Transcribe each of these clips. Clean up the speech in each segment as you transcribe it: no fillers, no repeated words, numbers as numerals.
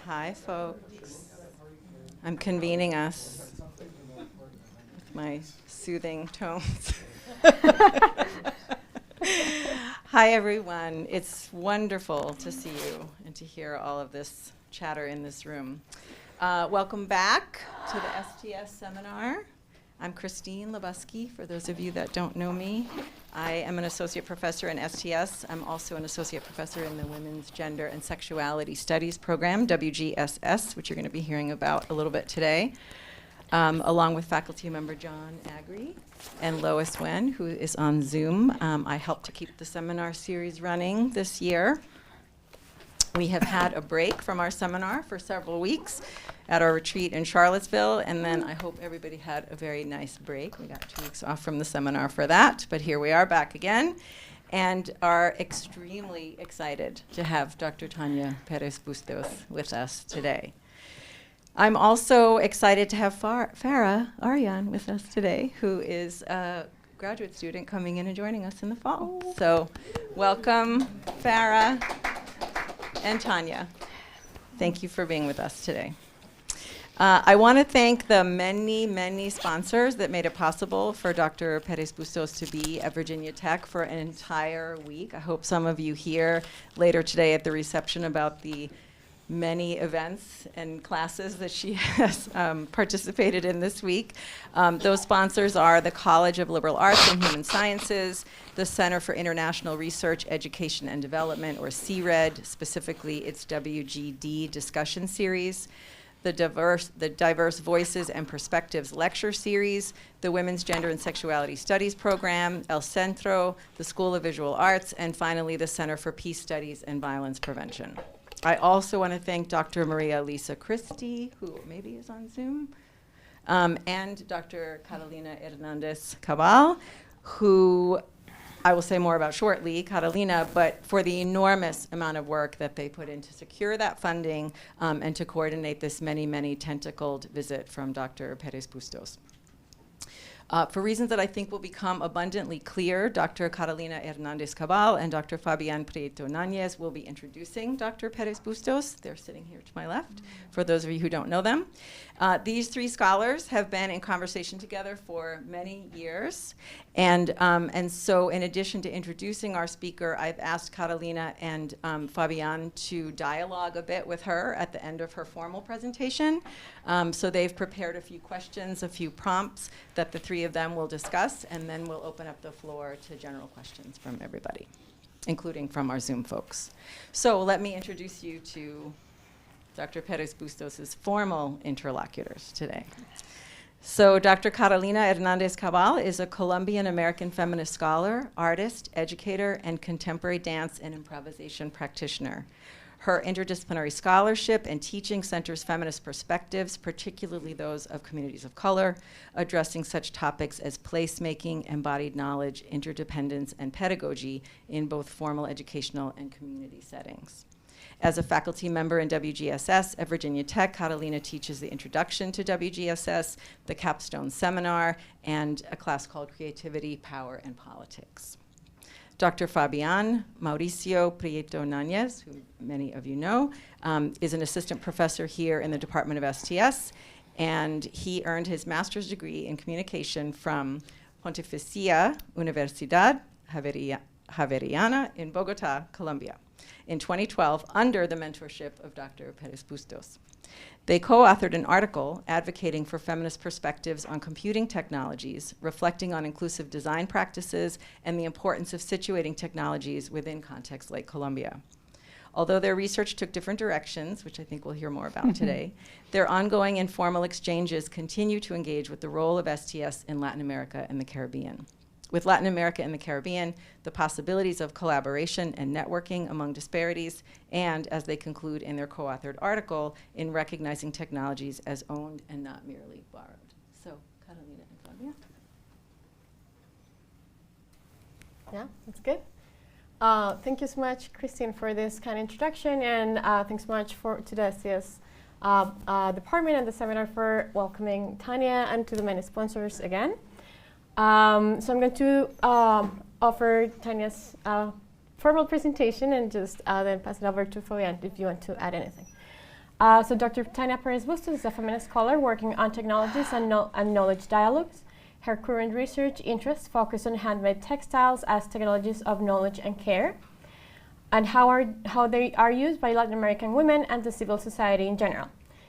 Hi, folks. I'm convening us with my soothing tones. Hi, everyone. It's wonderful to see you and to hear all of this chatter in this room. Welcome back to the STS seminar. I'm Christine Lebusky, for those of you that don't know me. I am an associate professor in STS. I'm also an associate professor in the Women's Gender and Sexuality Studies program, WGSS, which you're going to be hearing about a little bit today, along with faculty member John Agri and Lois Wen, who is on Zoom. I helped to keep the seminar series running this year. We have had a break from our seminar for several weeks at our retreat in Charlottesville, and then I hope everybody had a very nice break. We got 2 weeks off from the seminar for that, but here we are back again and are extremely excited to have Dr. Tania Pérez-Bustos with us today. I'm also excited to have Farah Aryan with us today, who is a graduate student coming in and joining us in the fall. So welcome, Farah and Tania. Thank you for being with us today. I want to thank the many sponsors that made it possible for Dr. Pérez-Bustos to be at Virginia Tech for an entire week. I hope some of you hear later today at the reception about the many events and classes that she has participated in this week. Those sponsors are the College of Liberal Arts and Human Sciences, the Center for International Research, Education and Development, or CRED, specifically its WGD discussion series, the Diverse Voices and Perspectives lecture series, the Women's Gender and Sexuality Studies program, El Centro, the School of Visual Arts, and finally the Center for Peace Studies and Violence Prevention. I also want to thank Dr. Maria Lisa Christie, who maybe is on Zoom, and Dr. Catalina Hernandez Cabal, who I will say more about shortly, Catalina, but for the enormous amount of work that they put in to secure that funding and to coordinate this many tentacled visit from Dr. Pérez-Bustos. For reasons that I think will become abundantly clear, Dr. Catalina Hernandez Cabal and Dr. Fabián Prieto Náñez will be introducing Dr. Pérez-Bustos. They're sitting here to my left, for those of you who don't know them. These three scholars have been in conversation together for many years. And so in addition to introducing our speaker, I've asked Catalina and Fabián to dialogue a bit with her at the end of her formal presentation. So they've prepared a few questions, a few prompts that the three of them will discuss, and then we'll open up the floor to general questions from everybody, including from our Zoom folks. So let me introduce you to Dr. Pérez-Bustos' formal interlocutors today. So Dr. Catalina Hernandez Cabal is a Colombian-American feminist scholar, artist, educator, and contemporary dance and improvisation practitioner. Her interdisciplinary scholarship and teaching centers feminist perspectives, particularly those of communities of color, addressing such topics as placemaking, embodied knowledge, interdependence, and pedagogy in both formal educational and community settings. As a faculty member in WGSS at Virginia Tech, Catalina teaches the Introduction to WGSS, the Capstone Seminar, and a class called Creativity, Power, and Politics. Dr. Fabián Mauricio Prieto Náñez, who many of you know, is an assistant professor here in the Department of STS, and he earned his master's degree in communication from Pontificia Universidad Javeriana in Bogota, Colombia, in 2012 under the mentorship of Dr. Pérez-Bustos. They co-authored an article advocating for feminist perspectives on computing technologies, reflecting on inclusive design practices and the importance of situating technologies within contexts like Colombia. Although their research took different directions, which I think we'll hear more about today, their ongoing informal exchanges continue to engage with the role of STS in Latin America and the Caribbean. With Latin America and the Caribbean, the possibilities of collaboration and networking among disparities, and, as they conclude in their co-authored article, in recognizing technologies as owned and not merely borrowed. So, Catalina and Fabia. Yeah, that's good. Thank you so much, Christine, for this kind of introduction, and thanks so much to the STS department and the seminar for welcoming Tania and to the many sponsors again. So I'm going to offer Tania's formal presentation and just then pass it over to Fabián if you want to add anything. So Dr. Tania Pérez-Bustos is a feminist scholar working on technologies and knowledge dialogues. Her current research interests focus on handmade textiles as technologies of knowledge and care, and how they are used by Latin American women and the civil society in general.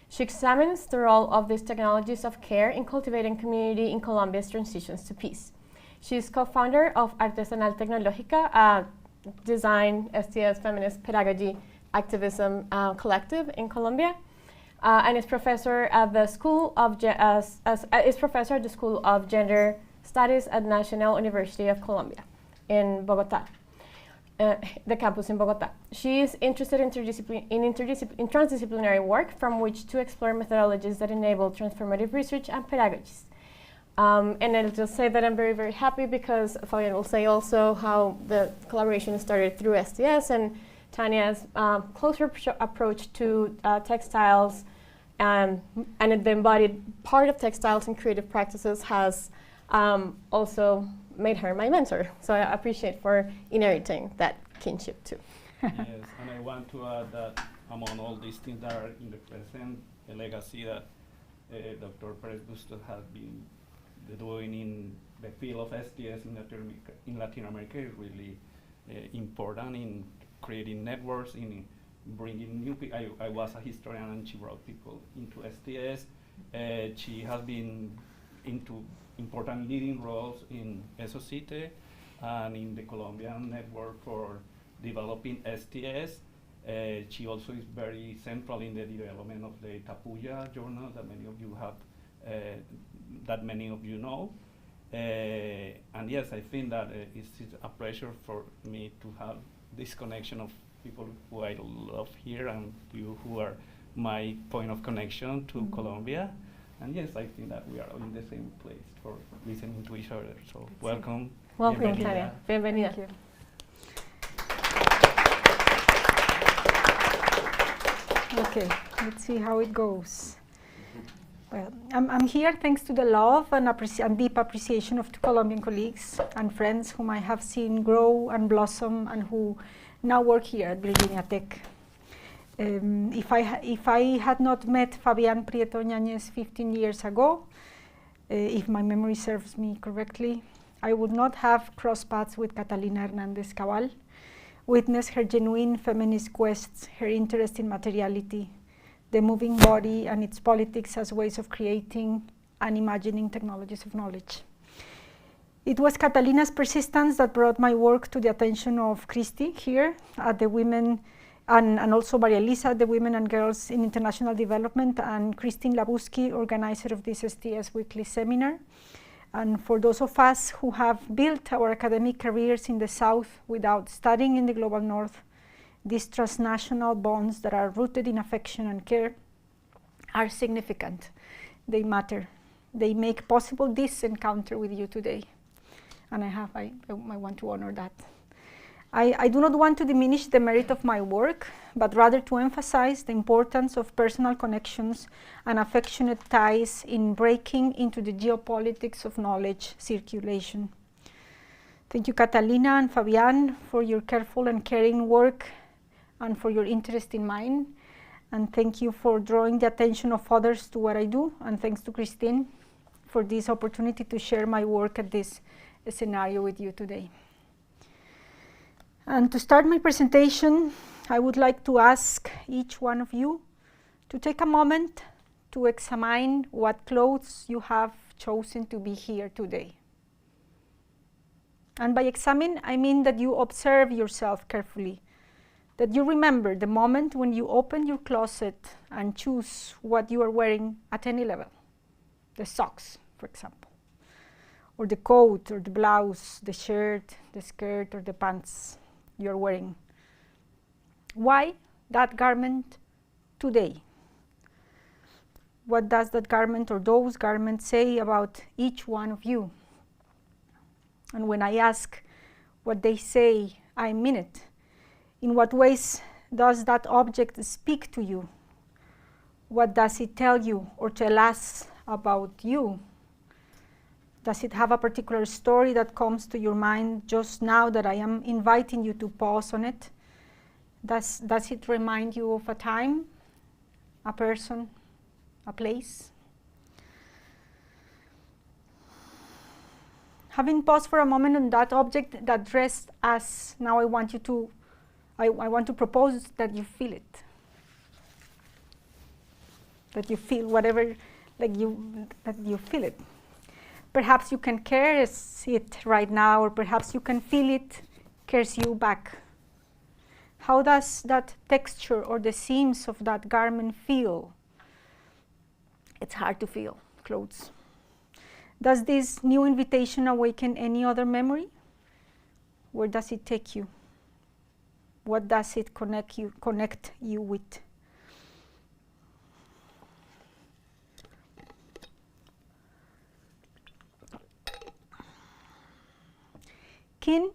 She examines the role of these technologies of care in cultivating community in Colombia's transitions to peace. She is co-founder of Artesanal Tecnológica, a design, STS, feminist pedagogy, activism collective in Colombia, and is professor at the School of Gender Studies at National University of Colombia in Bogotá, the campus in Bogotá. She is interested in transdisciplinary work from which to explore methodologies that enable transformative research and pedagogies. And I'll just say that I'm very, very happy because Fabian will say also how the collaboration started through STS, and Tania's closer approach to textiles and the embodied part of textiles and creative practices has also made her my mentor. So I appreciate for inheriting that kinship too. Yes, and I want to add that among all these things that are in the present, the legacy that Dr. Pérez-Bustos has been doing in the field of STS in Latin America is really important in creating networks, in bringing new people. I was a historian and she brought people into STS. She has been into important leading roles in SOCITE and in the Colombian network for developing STS. She also is very central in the development of the Tapuya journal that many of you have, that many of you know. And yes, I think that it's a pleasure for me to have this connection of people who I love here and you who are my point of connection to Colombia. And yes, I think that we are in the same place for listening to each other. So welcome. Welcome, Tania. Bienvenida. Thank you. Okay, let's see how it goes. Well, I'm here thanks to the love and deep appreciation of two Colombian colleagues and friends whom I have seen grow and blossom and who now work here at Virginia Tech. If I had not met Fabián Prieto Ñañez 15 years ago, if my memory serves me correctly, I would not have crossed paths with Catalina Hernández Cabal, witnessed her genuine feminist quests, her interest in materiality, the moving body and its politics as ways of creating and imagining technologies of knowledge. It was Catalina's persistence that brought my work to the attention of Christy here at the Women, and also Maria Elisa at the Women and Girls in International Development, and Christine Labuski, organizer of this STS weekly seminar. And for those of us who have built our academic careers in the South without studying in the global North, these transnational bonds that are rooted in affection and care are significant. They matter. They make possible this encounter with you today. And I want to honor that. I do not want to diminish the merit of my work, but rather to emphasize the importance of personal connections and affectionate ties in breaking into the geopolitics of knowledge circulation. Thank you, Catalina and Fabián, for your careful and caring work and for your interest in mine. And thank you for drawing the attention of others to what I do. And thanks to Christine for this opportunity to share my work at this scenario with you today. And to start my presentation, I would like to ask each one of you to take a moment to examine what clothes you have chosen to be here today. And by examine, I mean that you observe yourself carefully, that you remember the moment when you open your closet and choose what you are wearing at any level, the socks, for example, or the coat or the blouse, the shirt, the skirt, or the pants you're wearing. Why that garment today? What does that garment or those garments say about each one of you? And when I ask what they say, I mean it. In what ways does that object speak to you? What does it tell you or tell us about you? Does it have a particular story that comes to your mind just now that I am inviting you to pause on it? Does it remind you of a time, a person, a place. Having paused for a moment on that object that dressed as, now I want to propose that you feel it. That you feel whatever, that you feel it. Perhaps you can caress it right now, or perhaps you can feel it caress you back. How does that texture or the seams of that garment feel? It's hard to feel clothes. Does this new invitation awaken any other memory? Where does it take you? What does it connect you with? Kin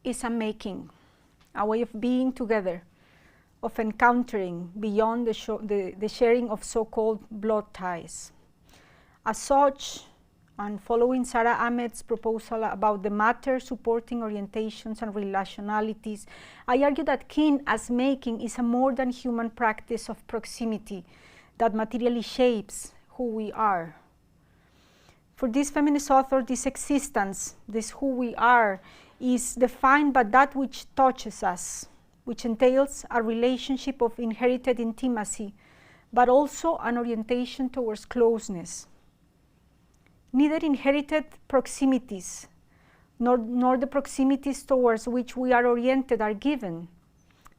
is a making, a way of being together, of encountering beyond the sharing of so-called blood ties. As such, and following Sarah Ahmed's proposal about the matter supporting orientations and relationalities, I argue that kin as making is a more than human practice of proximity that materially shapes who we are. For this feminist author, this existence, this who we are, is defined by that which touches us, which entails a relationship of inherited intimacy, but also an orientation towards closeness. Neither inherited proximities nor the proximities towards which we are oriented are given.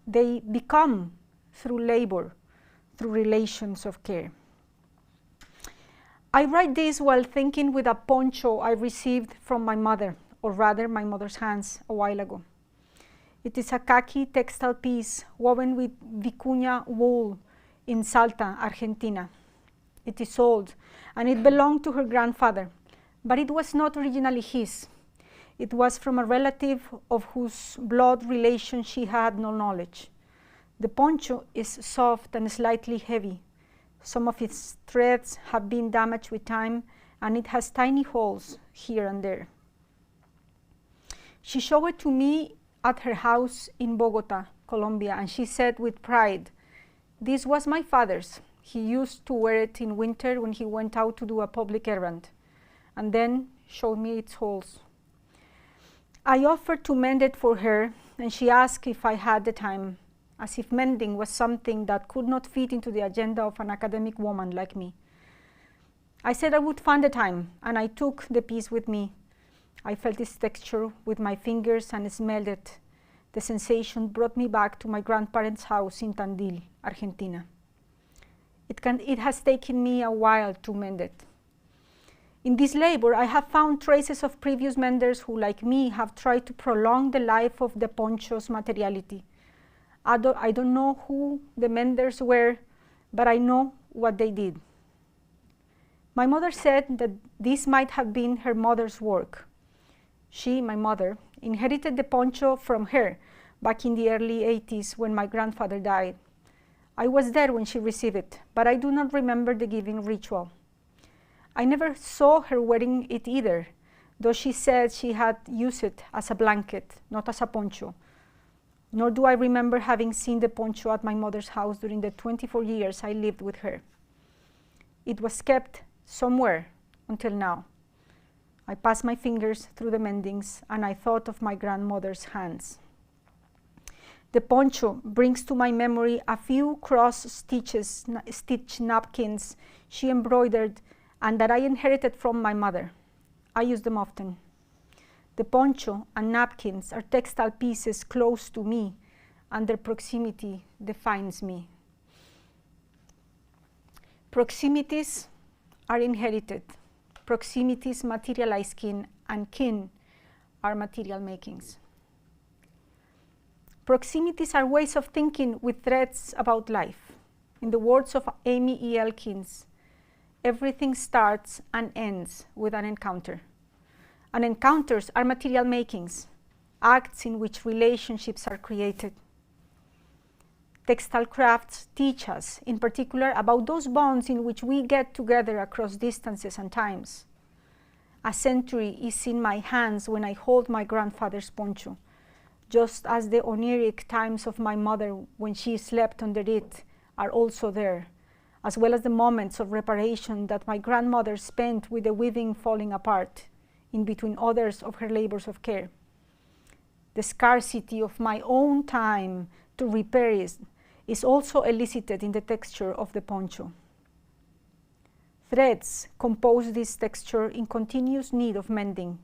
They become through labor, through relations of care. I write this while thinking with a poncho I received from my mother, or rather my mother's hands, a while ago. It is a khaki textile piece woven with vicuña wool in Salta, Argentina. It is old, and it belonged to her grandfather, but it was not originally his. It was from a relative of whose blood relation she had no knowledge. The poncho is soft and slightly heavy. Some of its threads have been damaged with time, and it has tiny holes here and there. She showed it to me at her house in Bogota, Colombia, and she said with pride, "This was my father's. He used to wear it in winter when he went out to do a public errand," and then showed me its holes. I offered to mend it for her, and she asked if I had the time, as if mending was something that could not fit into the agenda of an academic woman like me. I said I would find the time, and I took the piece with me. I felt its texture with my fingers and smelled it. The sensation brought me back to my grandparents' house in Tandil, Argentina. It has taken me a while to mend it. In this labor, I have found traces of previous menders who, like me, have tried to prolong the life of the poncho's materiality. I don't know who the menders were, but I know what they did. My mother said that this might have been her mother's work. She, my mother, inherited the poncho from her back in the early 80s when my grandfather died. I was there when she received it, but I do not remember the giving ritual. I never saw her wearing it either, though she said she had used it as a blanket, not as a poncho. Nor do I remember having seen the poncho at my mother's house during the 24 years I lived with her. It was kept somewhere until now. I passed my fingers through the mendings, and I thought of my grandmother's hands. The poncho brings to my memory a few stitch napkins she embroidered and that I inherited from my mother. I use them often. The poncho and napkins are textile pieces close to me, and their proximity defines me. Proximities are inherited. Proximities materialize kin, and kin are material makings. Proximities are ways of thinking with threads about life. In the words of Amy E. Elkins, everything starts and ends with an encounter. And encounters are material makings, acts in which relationships are created. Textile crafts teach us, in particular, about those bonds in which we get together across distances and times. A century is in my hands when I hold my grandfather's poncho, just as the oniric times of my mother when she slept under it are also there, as well as the moments of reparation that my grandmother spent with the weaving falling apart in between others of her labors of care. The scarcity of my own time to repair it is also elicited in the texture of the poncho. Threads compose this texture in continuous need of mending.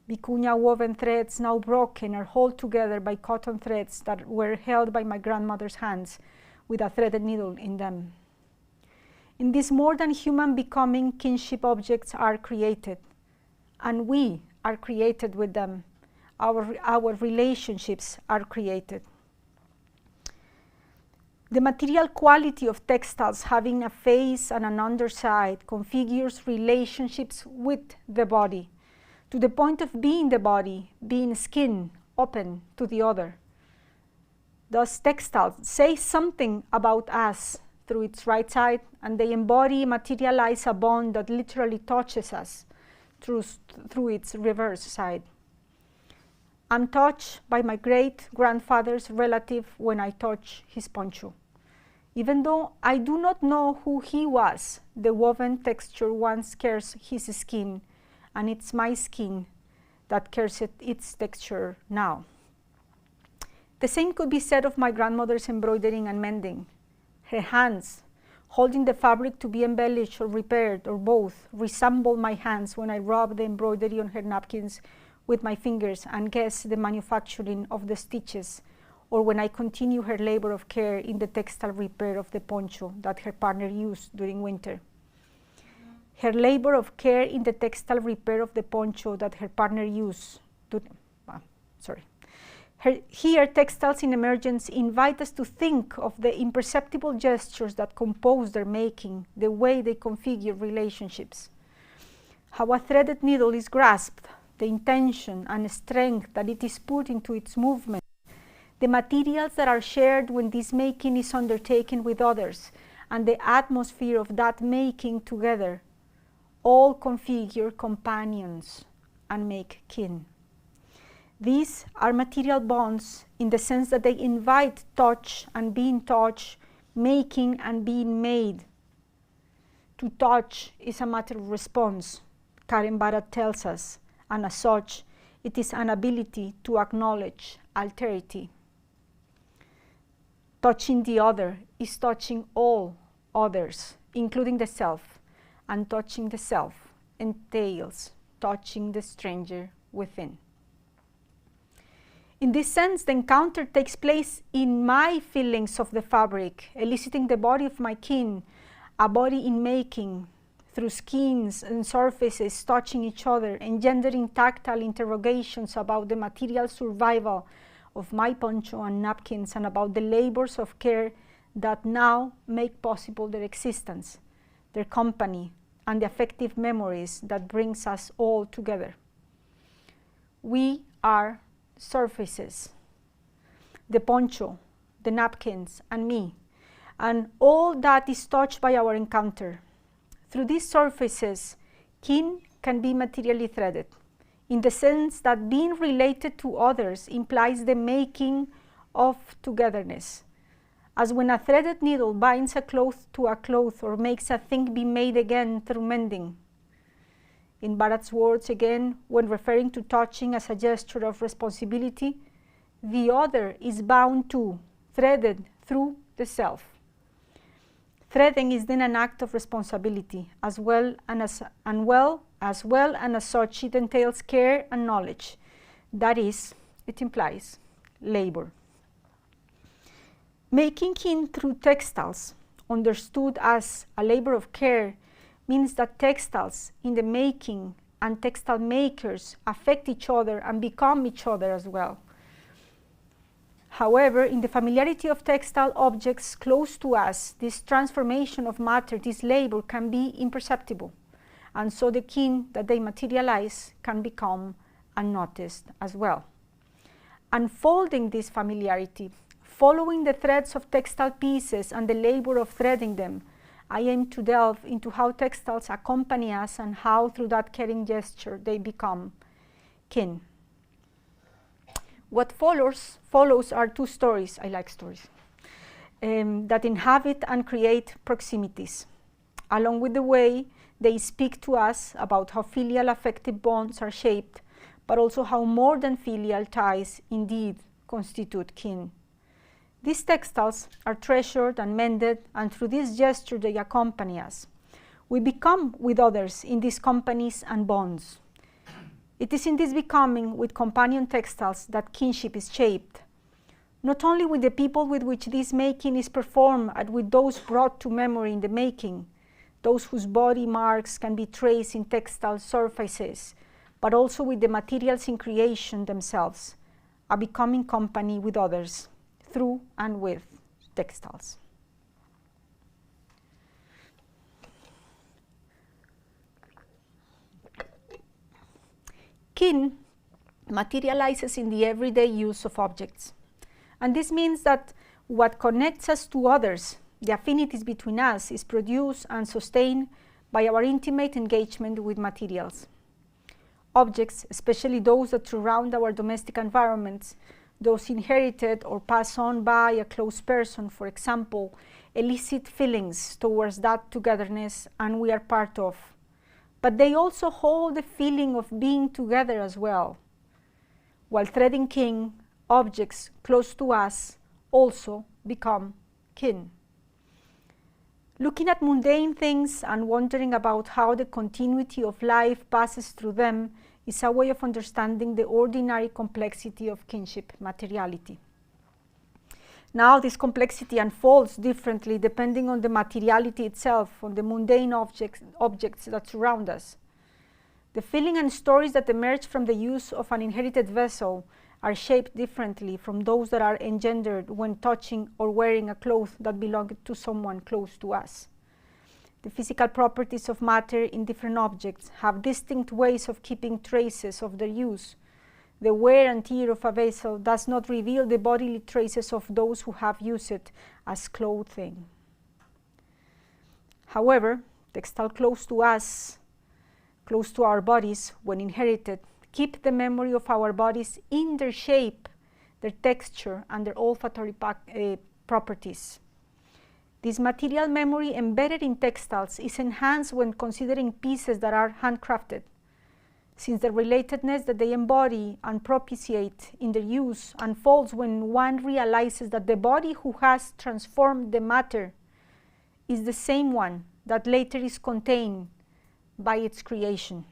Vicuña woven threads now broken are held together by cotton threads that were held by my grandmother's hands with a threaded needle in them. In this more than human becoming, kinship objects are created, and we are created with them. Our relationships are created. The material quality of textiles having a face and an underside configures relationships with the body, to the point of being the body, being skin open to the other. Thus, textiles say something about us through its right side, and they embody, materialize a bond that literally touches us through its reverse side. I'm touched by my great-grandfather's relative when I touch his poncho. Even though I do not know who he was, the woven texture once cares his skin, and it's my skin that cares its texture now. The same could be said of my grandmother's embroidering and mending. Her hands, holding the fabric to be embellished or repaired, or both, resemble my hands when I rub the embroidery on her napkins with my fingers and guess the manufacturing of the stitches, or when I continue her labor of care in the textile repair of the poncho that her partner used during winter. Her labor of care in the textile repair of the poncho that her partner used. Here, textiles in emergence invite us to think of the imperceptible gestures that compose their making, the way they configure relationships. How a threaded needle is grasped, the intention and strength that it is put into its movement, the materials that are shared when this making is undertaken with others, and the atmosphere of that making together, all configure companions and make kin. These are material bonds in the sense that they invite touch and being touched, making and being made. To touch is a matter of response, Karen Barad tells us, and as such, it is an ability to acknowledge alterity. Touching the other is touching all others, including the self, and touching the self entails touching the stranger within. In this sense, the encounter takes place in my feelings of the fabric, eliciting the body of my kin, a body in making, through skins and surfaces touching each other, engendering tactile interrogations about the material survival of my poncho and napkins and about the labors of care that now make possible their existence, their company, and the affective memories that brings us all together. We are surfaces, the poncho, the napkins, and me, and all that is touched by our encounter. Through these surfaces, kin can be materially threaded, in the sense that being related to others implies the making of togetherness, as when a threaded needle binds a cloth to a cloth or makes a thing be made again through mending. In Barad's words again, when referring to touching as a gesture of responsibility, the other is bound to, threaded through the self. Threading is then an act of responsibility, as well and as such it entails care and knowledge. That is, it implies labor. Making kin through textiles, understood as a labor of care, means that textiles in the making and textile makers affect each other and become each other as well. However, in the familiarity of textile objects close to us, this transformation of matter, this labor, can be imperceptible, and so the kin that they materialize can become unnoticed as well. Unfolding this familiarity, following the threads of textile pieces and the labor of threading them, I aim to delve into how textiles accompany us and how, through that caring gesture, they become kin. What follows are two stories. I like stories. that inhabit and create proximities, along with the way they speak to us about how filial affective bonds are shaped, but also how more than filial ties indeed constitute kin. These textiles are treasured and mended, and through this gesture they accompany us. We become with others in these companies and bonds. It is in this becoming with companion textiles that kinship is shaped, not only with the people with which this making is performed, and with those brought to memory in the making, those whose body marks can be traced in textile surfaces, but also with the materials in creation themselves, a becoming company with others, through and with textiles. Kin materializes in the everyday use of objects. And this means that what connects us to others, the affinities between us, is produced and sustained by our intimate engagement with materials. Objects, especially those that surround our domestic environments, those inherited or passed on by a close person, for example, elicit feelings towards that togetherness and we are part of. But they also hold the feeling of being together as well. While threading kin, objects close to us also become kin. Looking at mundane things and wondering about how the continuity of life passes through them is a way of understanding the ordinary complexity of kinship materiality. Now this complexity unfolds differently depending on the materiality itself, on the mundane objects that surround us. The feeling and stories that emerge from the use of an inherited vessel are shaped differently from those that are engendered when touching or wearing a cloth that belonged to someone close to us. The physical properties of matter in different objects have distinct ways of keeping traces of their use. The wear and tear of a vessel does not reveal the bodily traces of those who have used it as clothing. However, textiles close to us, close to our bodies, when inherited, keep the memory of our bodies in their shape, their texture, and their olfactory properties. This material memory embedded in textiles is enhanced when considering pieces that are handcrafted, since the relatedness that they embody and propitiate in their use unfolds when one realizes that the body who has transformed the matter is the same one that later is contained by its creation.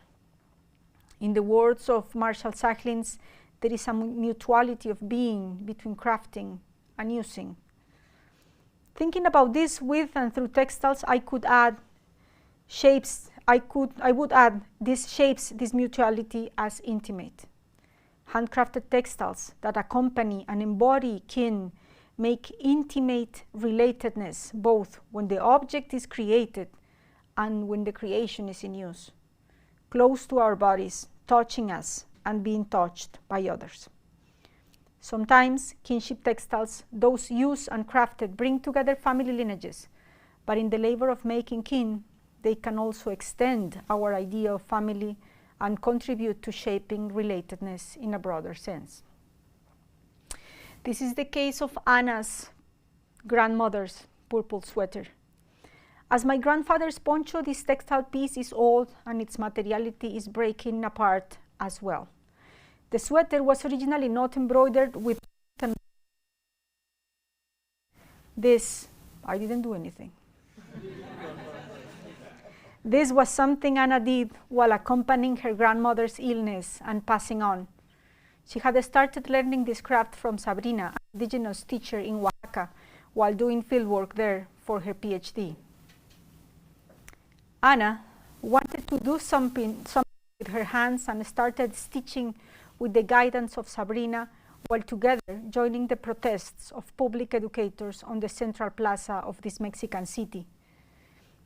In the words of Marshall Sachlins, there is a mutuality of being between crafting and using. Thinking about this with and through textiles, I would add these shapes, this mutuality as intimate. Handcrafted textiles that accompany and embody kin make intimate relatedness both when the object is created and when the creation is in use, close to our bodies, touching us and being touched by others. Sometimes kinship textiles, those used and crafted, bring together family lineages, but in the labor of making kin, they can also extend our idea of family and contribute to shaping relatedness in a broader sense. This is the case of Anna's grandmother's purple sweater. As my grandfather's poncho, this textile piece is old and its materiality is breaking apart as well. The sweater was originally not embroidered with this. I didn't do anything. This was something Anna did while accompanying her grandmother's illness and passing on. She had started learning this craft from Sabrina, an indigenous teacher in Oaxaca, while doing fieldwork there for her PhD. Anna wanted to do something with her hands and started stitching with the guidance of Sabrina, while together joining the protests of public educators on the central plaza of this Mexican city.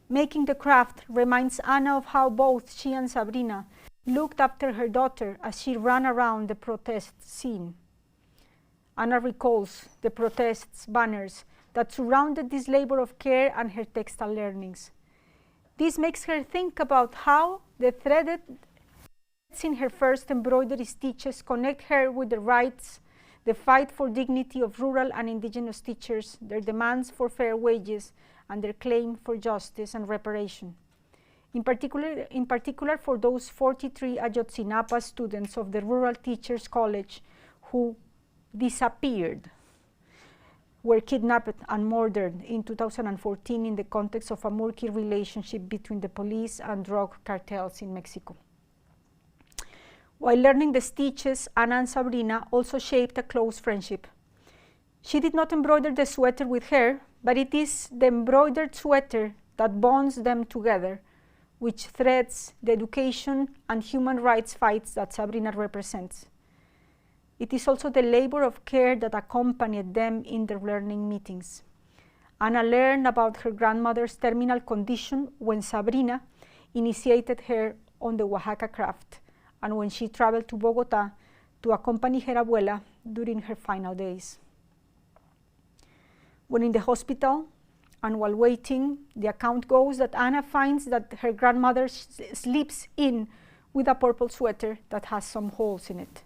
Making the craft reminds Anna of how both she and Sabrina looked after her daughter as she ran around the protest scene. Anna recalls the protests banners that surrounded this labor of care and her textile learnings. This makes her think about how the threaded in her first embroidery stitches connect her with the the fight for dignity of rural and indigenous teachers, their demands for fair wages, and their claim for justice and reparation. In particular for those 43 Ayotzinapa students of the Rural Teachers College who disappeared, were kidnapped and murdered in 2014 in the context of a murky relationship between the police and drug cartels in Mexico. While learning the stitches, Anna and Sabrina also shaped a close friendship. She did not embroider the sweater with her, but it is the embroidered sweater that bonds them together, which threads the education and human rights fights that Sabrina represents. It is also the labor of care that accompanied them in their learning meetings. Anna learned about her grandmother's terminal condition when Sabrina initiated her on the Oaxaca craft, and when she traveled to Bogota to accompany her abuela during her final days. When in the hospital and while waiting, the account goes that Anna finds that her grandmother sleeps in with a purple sweater that has some holes in it.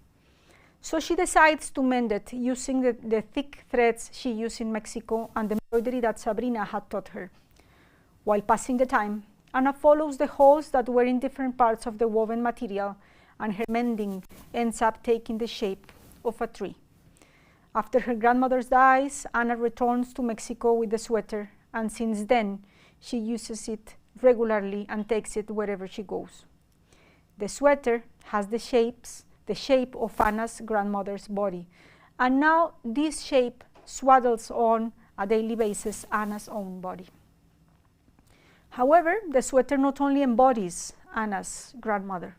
So she decides to mend it using the thick threads she used in Mexico and the embroidery that Sabrina had taught her. While passing the time, Anna follows the holes that were in different parts of the woven material, and her mending ends up taking the shape of a tree. After her grandmother dies, Anna returns to Mexico with the sweater, and since then, she uses it regularly and takes it wherever she goes. The sweater has the shape of Anna's grandmother's body, and now this shape swaddles on a daily basis Anna's own body. However, the sweater not only embodies Anna's grandmother.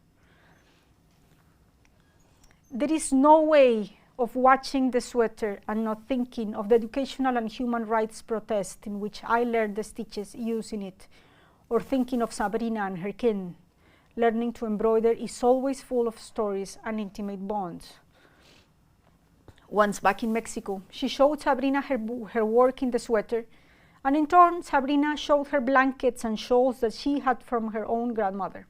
There is no way of watching the sweater and not thinking of the educational and human rights protest in which I learned the stitches used in it, or thinking of Sabrina and her kin. Learning to embroider is always full of stories and intimate bonds. Once back in Mexico, she showed Sabrina her work in the sweater, and in turn, Sabrina showed her blankets and shawls that she had from her own grandmother.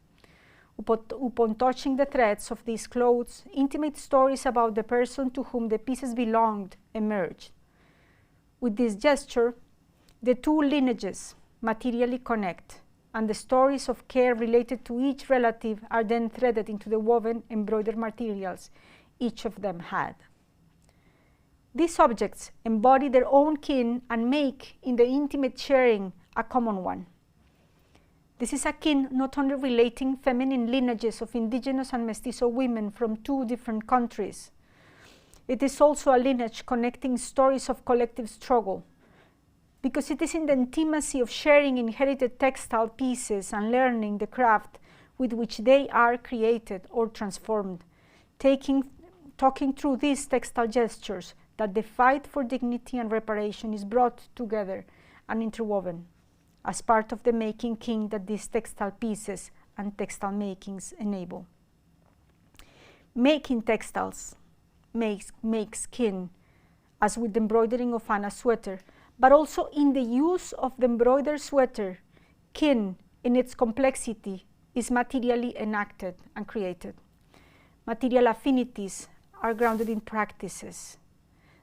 Upon touching the threads of these clothes, intimate stories about the person to whom the pieces belonged emerged. With this gesture, the two lineages materially connect, and the stories of care related to each relative are then threaded into the woven embroidered materials each of them had. These objects embody their own kin and make, in the intimate sharing, a common one. This is a kin not only relating feminine lineages of indigenous and mestizo women from two different countries. It is also a lineage connecting stories of collective struggle, because it is in the intimacy of sharing inherited textile pieces and learning the craft with which they are created or transformed, talking through these textile gestures, that the fight for dignity and reparation is brought together and interwoven as part of the making kin that these textile pieces and textile makings enable. Making textiles makes kin, as with the embroidering of Anna's sweater, but also in the use of the embroidered sweater, kin in its complexity is materially enacted and created. Material affinities are grounded in practices.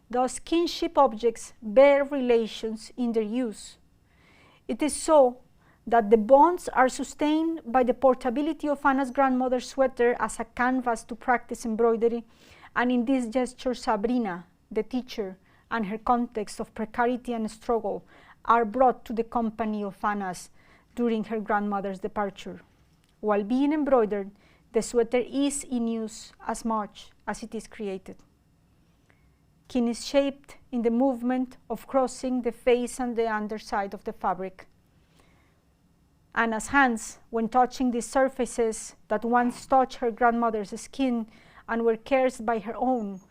Thus, kinship objects bear relations in their use. It is so that the bonds are sustained by the portability of Anna's grandmother's sweater as a canvas to practice embroidery, and in this gesture, Sabrina, the teacher, and her context of precarity and struggle are brought to the company of Anna's during her grandmother's departure. While being embroidered, the sweater is in use as much as it is created. Kin is shaped in the movement of crossing the face and the underside of the fabric. Anna's hands, when touching these surfaces that once touched her grandmother's skin and were cursed by her own,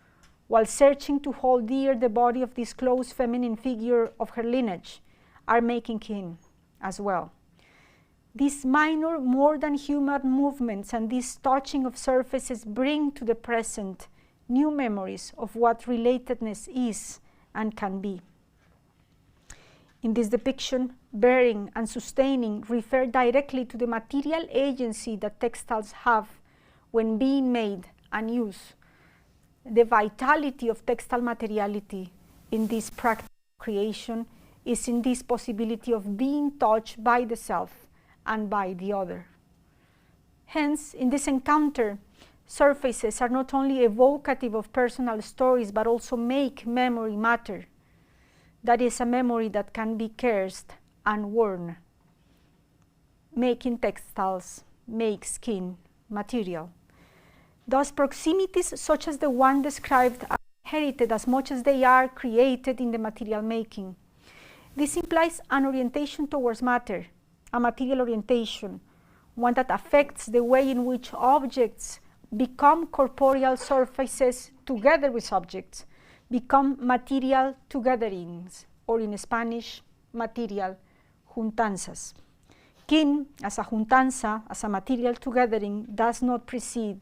while searching to hold dear the body of this close feminine figure of her lineage, are making kin as well. These minor, more than human movements and this touching of surfaces bring to the present new memories of what relatedness is and can be. In this depiction, bearing and sustaining refer directly to the material agency that textiles have when being made and used. the vitality of textile materiality in this practice of creation is in this possibility of being touched by the self and by the other. Hence, in this encounter, surfaces are not only evocative of personal stories, but also make memory matter. That is a memory that can be cursed and worn. Making textiles makes skin material. Thus, proximities such as the one described are inherited as much as they are created in the material making. This implies an orientation towards matter, a material orientation, one that affects the way in which objects become corporeal surfaces together with subjects, become material togetherings, or in Spanish, material juntanzas. Kin, as a juntanza, as a material togethering, does not precede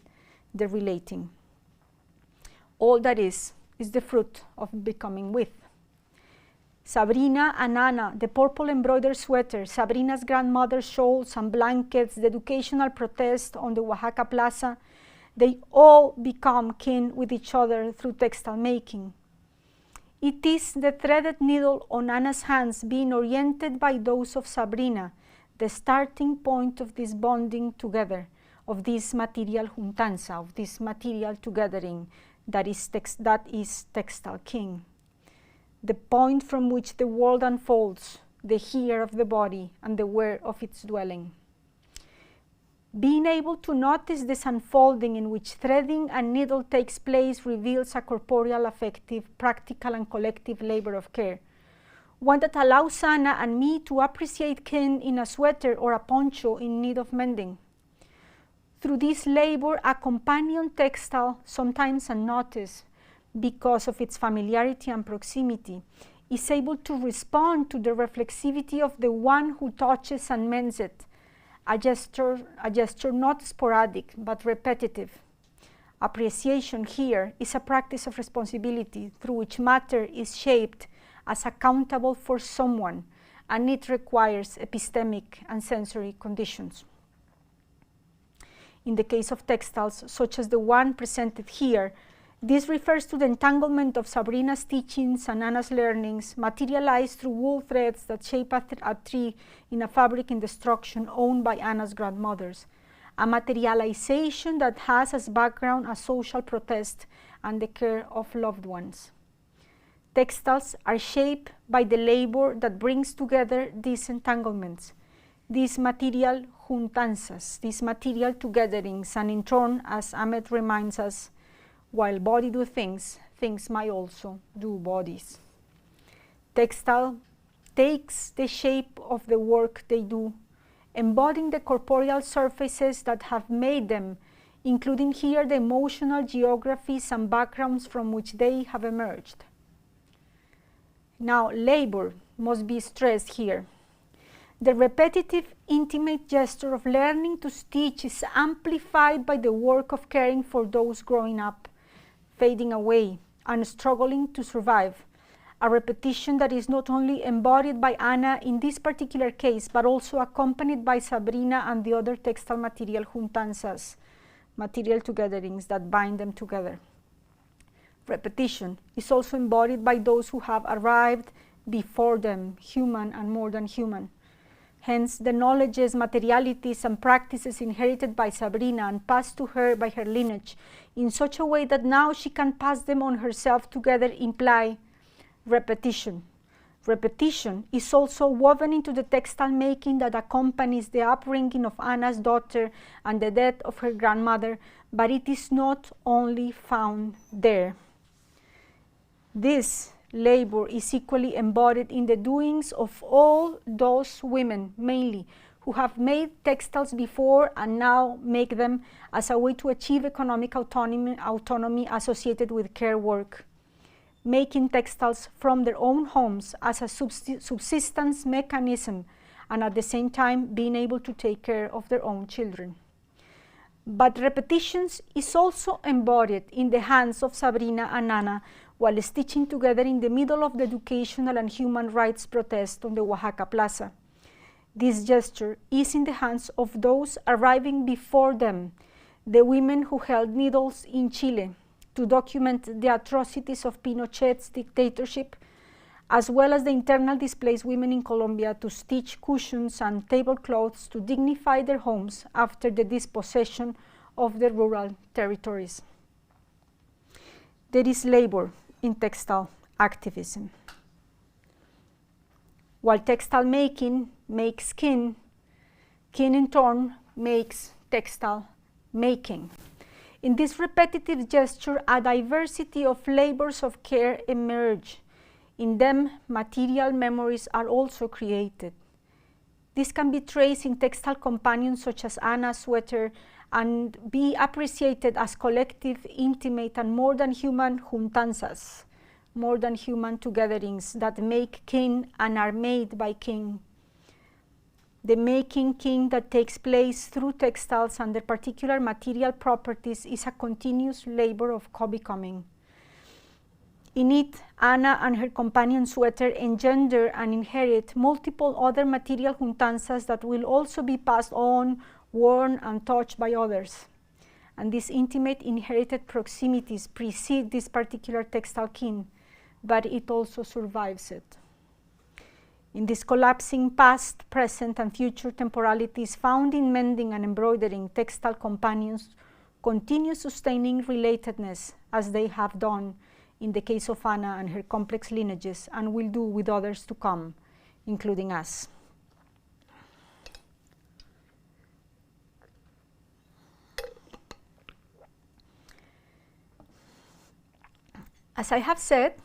the relating. All that is the fruit of becoming with. Sabrina and Anna, the purple embroidered sweater, Sabrina's grandmother's shawls and blankets, the educational protest on the Oaxaca Plaza, they all become kin with each other through textile making. It is the threaded needle on Anna's hands being oriented by those of Sabrina, the starting point of this bonding together, of this material juntanza, of this material togethering that is textile kin. The point from which the world unfolds, the here of the body and the where of its dwelling. Being able to notice this unfolding in which threading and needle takes place reveals a corporeal, affective, practical, and collective labor of care, one that allows Anna and me to appreciate kin in a sweater or a poncho in need of mending. Through this labor, a companion textile, sometimes unnoticed because of its familiarity and proximity, is able to respond to the reflexivity of the one who touches and mends it, a gesture not sporadic but repetitive. Appreciation here is a practice of responsibility through which matter is shaped as accountable for someone, and it requires epistemic and sensory conditions. In the case of textiles, such as the one presented here, this refers to the entanglement of Sabrina's teachings and Anna's learnings, materialized through wool threads that shape a tree in a fabric in destruction owned by Anna's grandmothers, a materialization that has as background a social protest and the care of loved ones. Textiles are shaped by the labor that brings together these entanglements, these material juntanzas, these material togetherings, and in turn, as Ahmed reminds us, while body do things, things might also do bodies. Textile takes the shape of the work they do, embodying the corporeal surfaces that have made them, including here the emotional geographies and backgrounds from which they have emerged. Now, labor must be stressed here. The repetitive, intimate gesture of learning to stitch is amplified by the work of caring for those growing up, fading away, and struggling to survive, a repetition that is not only embodied by Anna in this particular case, but also accompanied by Sabrina and the other textile material juntanzas, material togetherings that bind them together. Repetition is also embodied by those who have arrived before them, human and more than human. Hence, the knowledges, materialities, and practices inherited by Sabrina and passed to her by her lineage in such a way that now she can pass them on herself together imply repetition. Repetition is also woven into the textile making that accompanies the upbringing of Anna's daughter and the death of her grandmother, but it is not only found there. This labor is equally embodied in the doings of all those women, mainly, who have made textiles before and now make them as a way to achieve economic autonomy associated with care work, making textiles from their own homes as a subsistence mechanism, and at the same time being able to take care of their own children. But repetitions is also embodied in the hands of Sabrina and Anna while stitching together in the middle of the educational and human rights protest on the Oaxaca Plaza. This gesture is in the hands of those arriving before them, the women who held needles in Chile, to document the atrocities of Pinochet's dictatorship, as well as the internal displaced women in Colombia to stitch cushions and tablecloths to dignify their homes after the dispossession of the rural territories. There is labor in textile activism. While textile making makes kin, kin in turn makes textile making. In this repetitive gesture, a diversity of labors of care emerge. In them, material memories are also created. This can be traced in textile companions such as Anna's sweater and be appreciated as collective, intimate, and more than human juntanzas, more than human togotherings that make kin and are made by kin. The making kin that takes place through textiles and their particular material properties is a continuous labor of co-becoming. In it, Anna and her companion sweater engender and inherit multiple other material juntanzas that will also be passed on, worn, and touched by others. And these intimate inherited proximities precede this particular textile kin, but it also survives it. In this collapsing past, present, and future temporalities found in mending and embroidering, textile companions continue sustaining relatedness as they have done in the case of Anna and her complex lineages, and will do with others to come, including us. As I have said,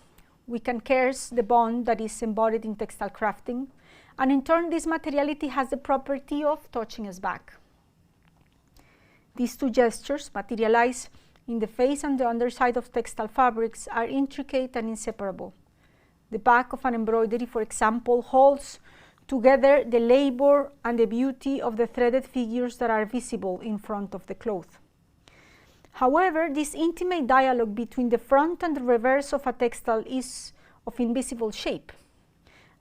we can curse the bond that is embodied in textile crafting, and in turn this materiality has the property of touching us back. These two gestures materialize in the face and the underside of textile fabrics are intricate and inseparable. The back of an embroidery, for example, holds together the labor and the beauty of the threaded figures that are visible in front of the cloth. However, this intimate dialogue between the front and the reverse of a textile is of invisible shape,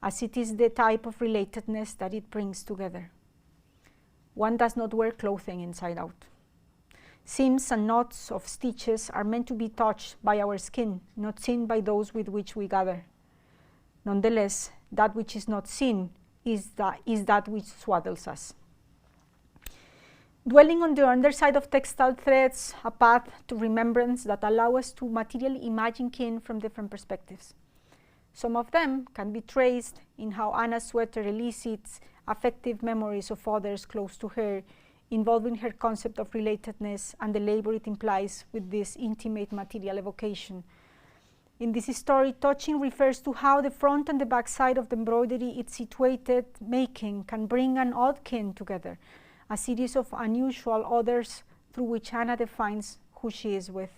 as it is the type of relatedness that it brings together. One does not wear clothing inside out. Seams and knots of stitches are meant to be touched by our skin, not seen by those with which we gather. Nonetheless, that which is not seen is that which swaddles us. Dwelling on the underside of textile threads, a path to remembrance that allow us to materially imagine kin from different perspectives. Some of them can be traced in how Anna's sweater elicits affective memories of others close to her, involving her concept of relatedness and the labor it implies with this intimate material evocation. In this story, touching refers to how the front and the back side of the embroidery it's situated making can bring an odd kin together, a series of unusual others through which Anna defines who she is with.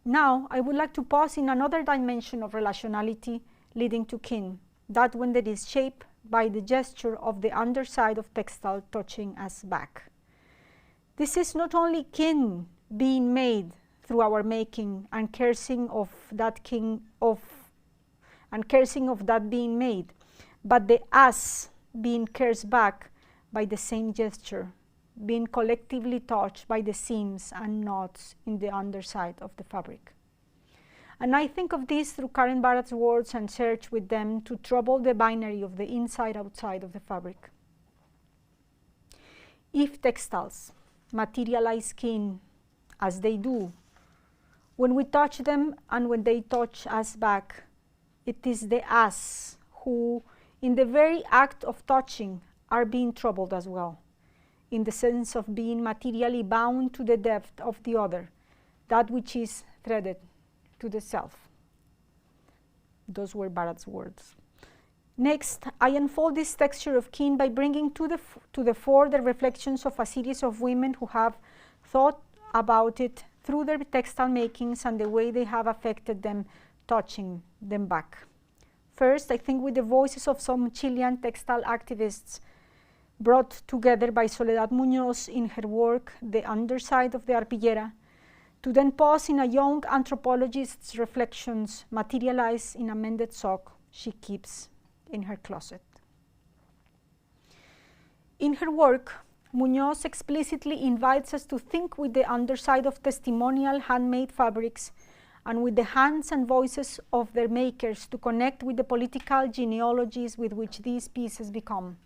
Now, I would like to pause in another dimension of relationality leading to kin, that when there is shape by the gesture of the underside of textile touching us back. This is not only kin being made through our making and cursing of that being made, but the us being cursed back by the same gesture, being collectively touched by the seams and knots in the underside of the fabric. And I think of this through Karen Barad's words and search with them to trouble the binary of the inside-outside of the fabric. If textiles materialize skin as they do, when we touch them and when they touch us back, it is the us who, in the very act of touching, are being troubled as well, in the sense of being materially bound to the depth of the other, that which is threaded to the self. Those were Barad's words. Next, I unfold this texture of kin by bringing to the fore the reflections of a series of women who have thought about it through their textile makings and the way they have affected them, touching them back. First, I think with the voices of some Chilean textile activists brought together by Soledad Muñoz in her work, The Underside of the Arpillera, to then pause in a young anthropologist's reflections materialize in a mended sock she keeps in her closet. In her work, Muñoz explicitly invites us to think with the underside of testimonial handmade fabrics and with the hands and voices of their makers to connect with the political genealogies with which these pieces become.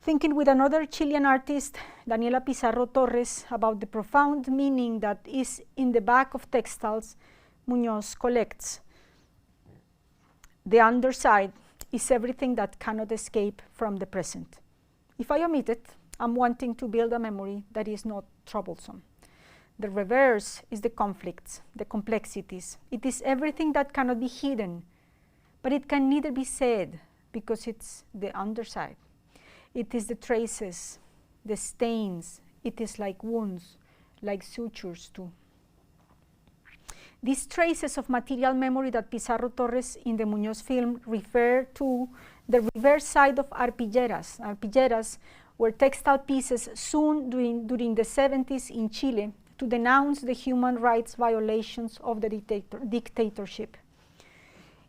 Thinking with another Chilean artist, Daniela Pizarro Torres, about the profound meaning that is in the back of textiles, Muñoz collects. The underside is everything that cannot escape from the present. If I omit it, I'm wanting to build a memory that is not troublesome. The reverse is the conflicts, the complexities. It is everything that cannot be hidden, but it can neither be said because it's the underside. It is the traces, the stains. It is like wounds, like sutures too. These traces of material memory that Pizarro Torres in the Muñoz film refer to the reverse side of arpilleras. Arpilleras were textile pieces sewn during the 70s in Chile to denounce the human rights violations of the dictatorship.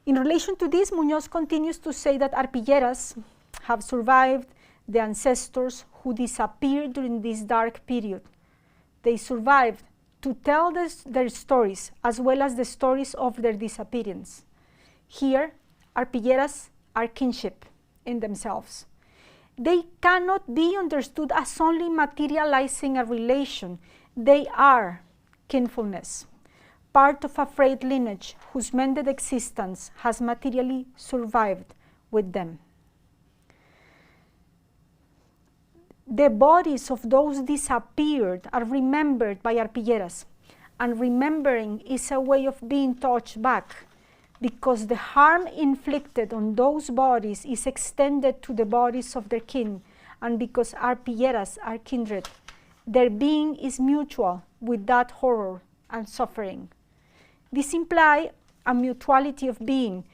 In relation to this, Muñoz continues to say that arpilleras have survived the ancestors who disappeared during this dark period. They survived to tell their stories as well as the stories of their disappearance. Here, arpilleras are kinship in themselves. They cannot be understood as only materializing a relation. They are kinfulness, part of a frayed lineage whose mended existence has materially survived with them. The bodies of those disappeared are remembered by arpilleras, and remembering is a way of being touched back, because the harm inflicted on those bodies is extended to the bodies of their kin, and because arpilleras are kindred, their being is mutual with that horror and suffering. This implies a mutuality of being.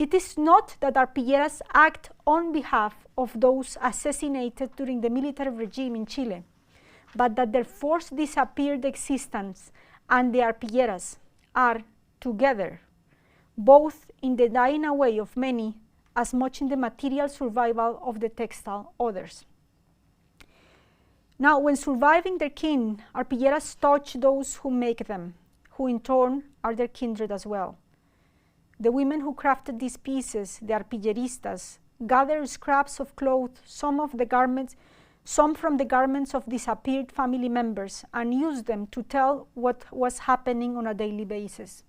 It is not that arpilleras act on behalf of those assassinated during the military regime in Chile, but that their forced disappeared existence and the arpilleras are together, both in the dying away of many as much in the material survival of the textile others. Now, when surviving their kin, arpilleras touch those who make them, who in turn are their kindred as well. The women who crafted these pieces, the arpilleristas, gather scraps of cloth, some from the garments of disappeared family members, and use them to tell what was happening on a daily basis.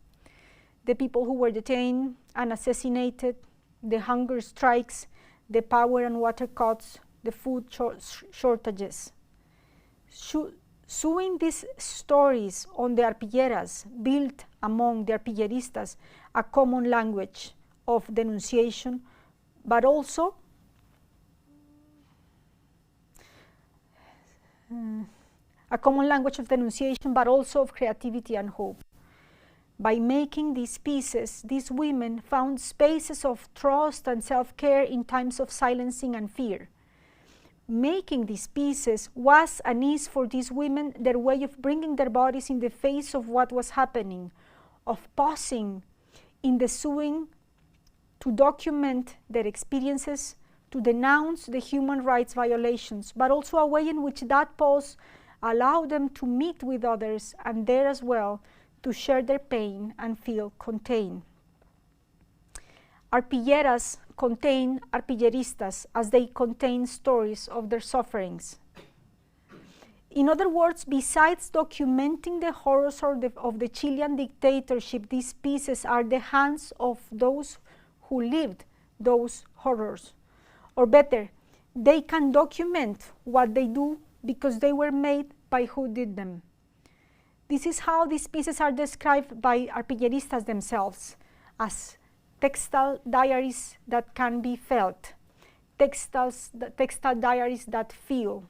The people who were detained and assassinated, the hunger strikes, the power and water cuts, the food shortages. Sewing these stories on the arpilleras built among the arpilleristas a common language of denunciation, but also of creativity and hope. By making these pieces, these women found spaces of trust and self-care in times of silencing and fear. Making these pieces was an ease for these women, their way of bringing their bodies in the face of what was happening, of pausing in the sewing to document their experiences, to denounce the human rights violations, but also a way in which that pause allowed them to meet with others and there as well to share their pain and feel contained. Arpilleras contain arpilleristas as they contain stories of their sufferings. In other words, besides documenting the horrors of the Chilean dictatorship, these pieces are the hands of those who lived those horrors. Or better, they can document what they do because they were made by who did them. This is how these pieces are described by arpilleristas themselves as textile diaries that can be felt, textile diaries that feel.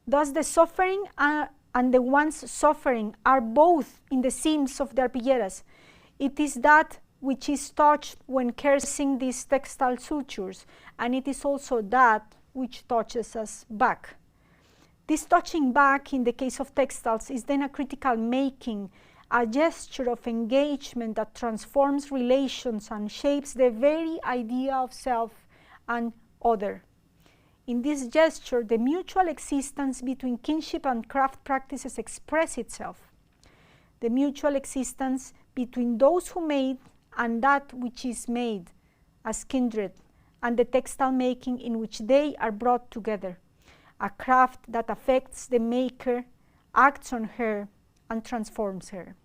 Thus, the suffering and the ones suffering are both in the seams of the arpilleras. It is that which is touched when cursing these textile sutures, and it is also that which touches us back. This touching back in the case of textiles is then a critical making, a gesture of engagement that transforms relations and shapes the very idea of self and other. In this gesture, the mutual existence between kinship and craft practices express itself. The mutual existence between those who made and that which is made as kindred, and the textile making in which they are brought together, a craft that affects the maker, acts on her, and transforms her.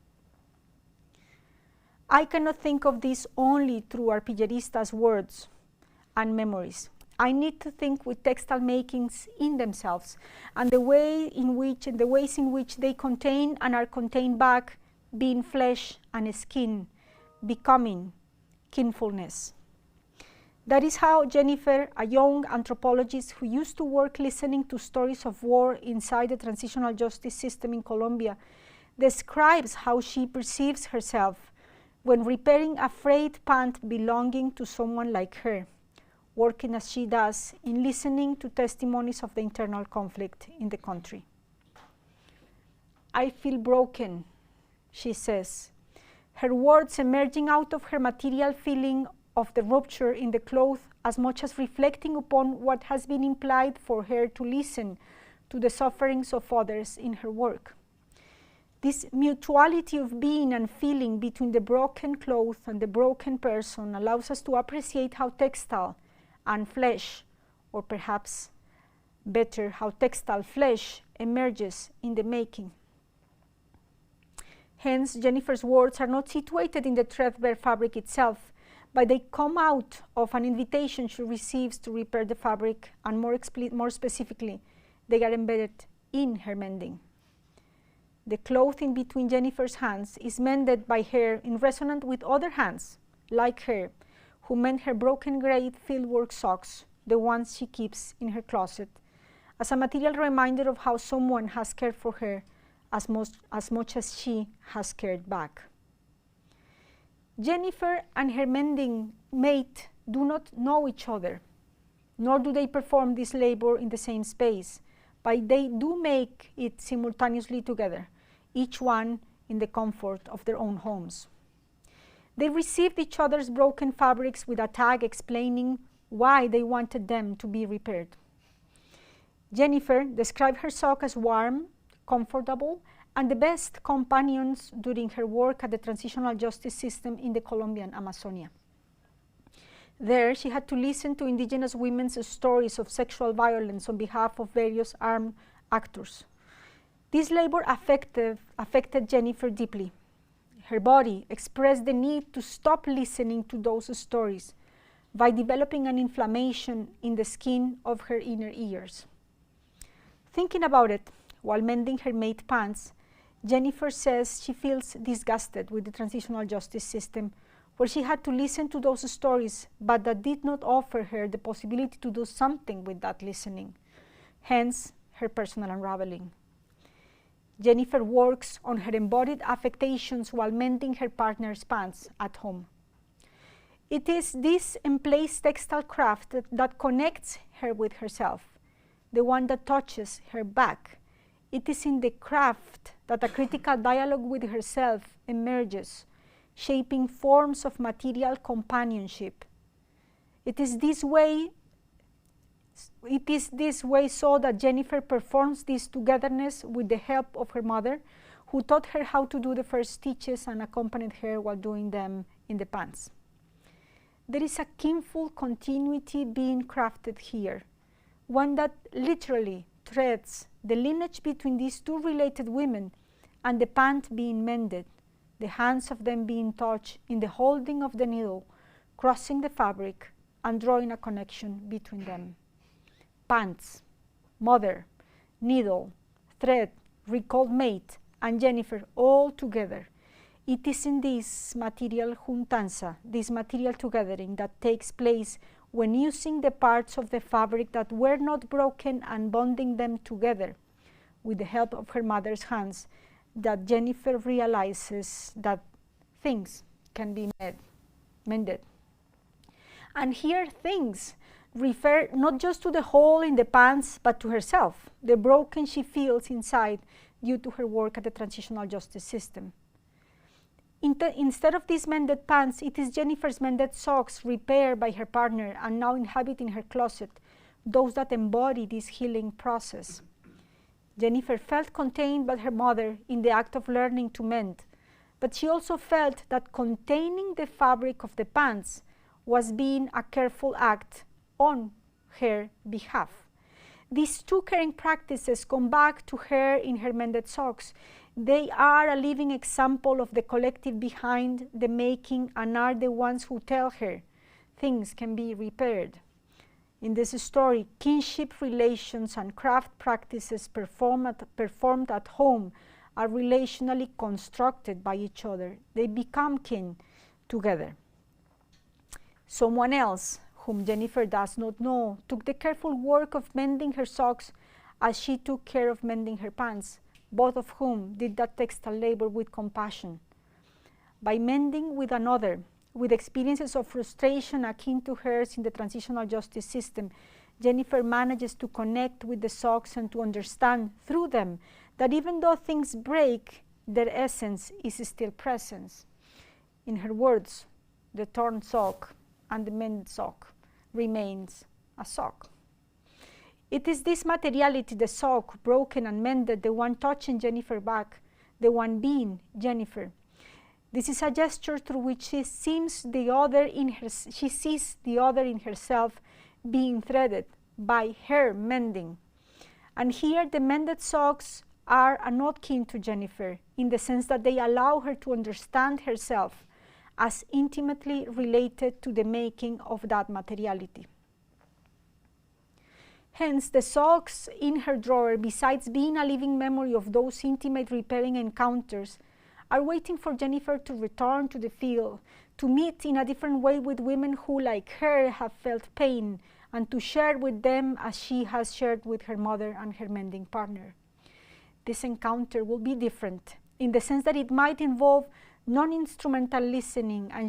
I cannot think of this only through arpillerista's words and memories. I need to think with textile makings in themselves and the ways in which they contain and are contained back, being flesh and skin, becoming kinfulness. That is how Jennifer, a young anthropologist who used to work listening to stories of war inside the transitional justice system in Colombia, describes how she perceives herself when repairing a frayed pant belonging to someone like her, working as she does in listening to testimonies of the internal conflict in the country. I feel broken, she says, her words emerging out of her material feeling of the rupture in the cloth as much as reflecting upon what has been implied for her to listen to the sufferings of others in her work. This mutuality of being and feeling between the broken cloth and the broken person allows us to appreciate how textile and flesh, or perhaps better, how textile flesh emerges in the making. Hence, Jennifer's words are not situated in the threadbare fabric itself, but they come out of an invitation she receives to repair the fabric, and more specifically, they are embedded in her mending. The clothing between Jennifer's hands is mended by her in resonance with other hands, like her, who mend her broken gray fieldwork socks, the ones she keeps in her closet, as a material reminder of how someone has cared for her as much as she has cared back. Jennifer and her mending mate do not know each other, nor do they perform this labor in the same space, but they do make it simultaneously together, each one in the comfort of their own homes. They received each other's broken fabrics with a tag explaining why they wanted them to be repaired. Jennifer described her sock as warm, comfortable, and the best companions during her work at the transitional justice system in the Colombian Amazonia. There, she had to listen to indigenous women's stories of sexual violence on behalf of various armed actors. This labor affected Jennifer deeply. Her body expressed the need to stop listening to those stories by developing an inflammation in the skin of her inner ears. Thinking about it, while mending her maid pants, Jennifer says she feels disgusted with the transitional justice system, where she had to listen to those stories, but that did not offer her the possibility to do something with that listening, hence her personal unraveling. Jennifer works on her embodied affectations while mending her partner's pants at home. It is this emplaced textile craft that connects her with herself, the one that touches her back. It is in the craft that a critical dialogue with herself emerges, shaping forms of material companionship. It is this way so that Jennifer performs this togetherness with the help of her mother, who taught her how to do the first stitches and accompanied her while doing them in the pants. There is a kinful continuity being crafted here, one that literally threads the lineage between these two related women and the pant being mended, the hands of them being touched in the holding of the needle, crossing the fabric and drawing a connection between them. Pants, mother, needle, thread, recalled mate, and Jennifer all together. It is in this material juntanza, this material togethering, that takes place when using the parts of the fabric that were not broken and bonding them together with the help of her mother's hands, that Jennifer realizes that things can be mended. And here things refer not just to the hole in the pants, but to herself, the broken she feels inside due to her work at the transitional justice system. Instead of these mended pants, it is Jennifer's mended socks repaired by her partner and now inhabiting her closet, those that embody this healing process. Jennifer felt contained by her mother in the act of learning to mend, but she also felt that containing the fabric of the pants was being a careful act on her behalf. These two caring practices come back to her in her mended socks. They are a living example of the collective behind the making and are the ones who tell her things can be repaired. In this story, kinship relations and craft practices performed at home are relationally constructed by each other. They become kin together. Someone else, whom Jennifer does not know, took the careful work of mending her socks as she took care of mending her pants, both of whom did that textile labor with compassion. By mending with another, with experiences of frustration akin to hers in the transitional justice system, Jennifer manages to connect with the socks and to understand through them that even though things break, their essence is still present. In her words, the torn sock and the mended sock remains a sock. It is this materiality, the sock, broken and mended, the one touching Jennifer back, the one being Jennifer. This is a gesture through which she sees the other in herself being threaded by her mending. And here the mended socks are not kin to Jennifer in the sense that they allow her to understand herself as intimately related to the making of that materiality. Hence, the socks in her drawer, besides being a living memory of those intimate repairing encounters, are waiting for Jennifer to return to the field, to meet in a different way with women who, like her, have felt pain, and to share with them as she has shared with her mother and her mending partner. This encounter will be different in the sense that it might involve non-instrumental listening, and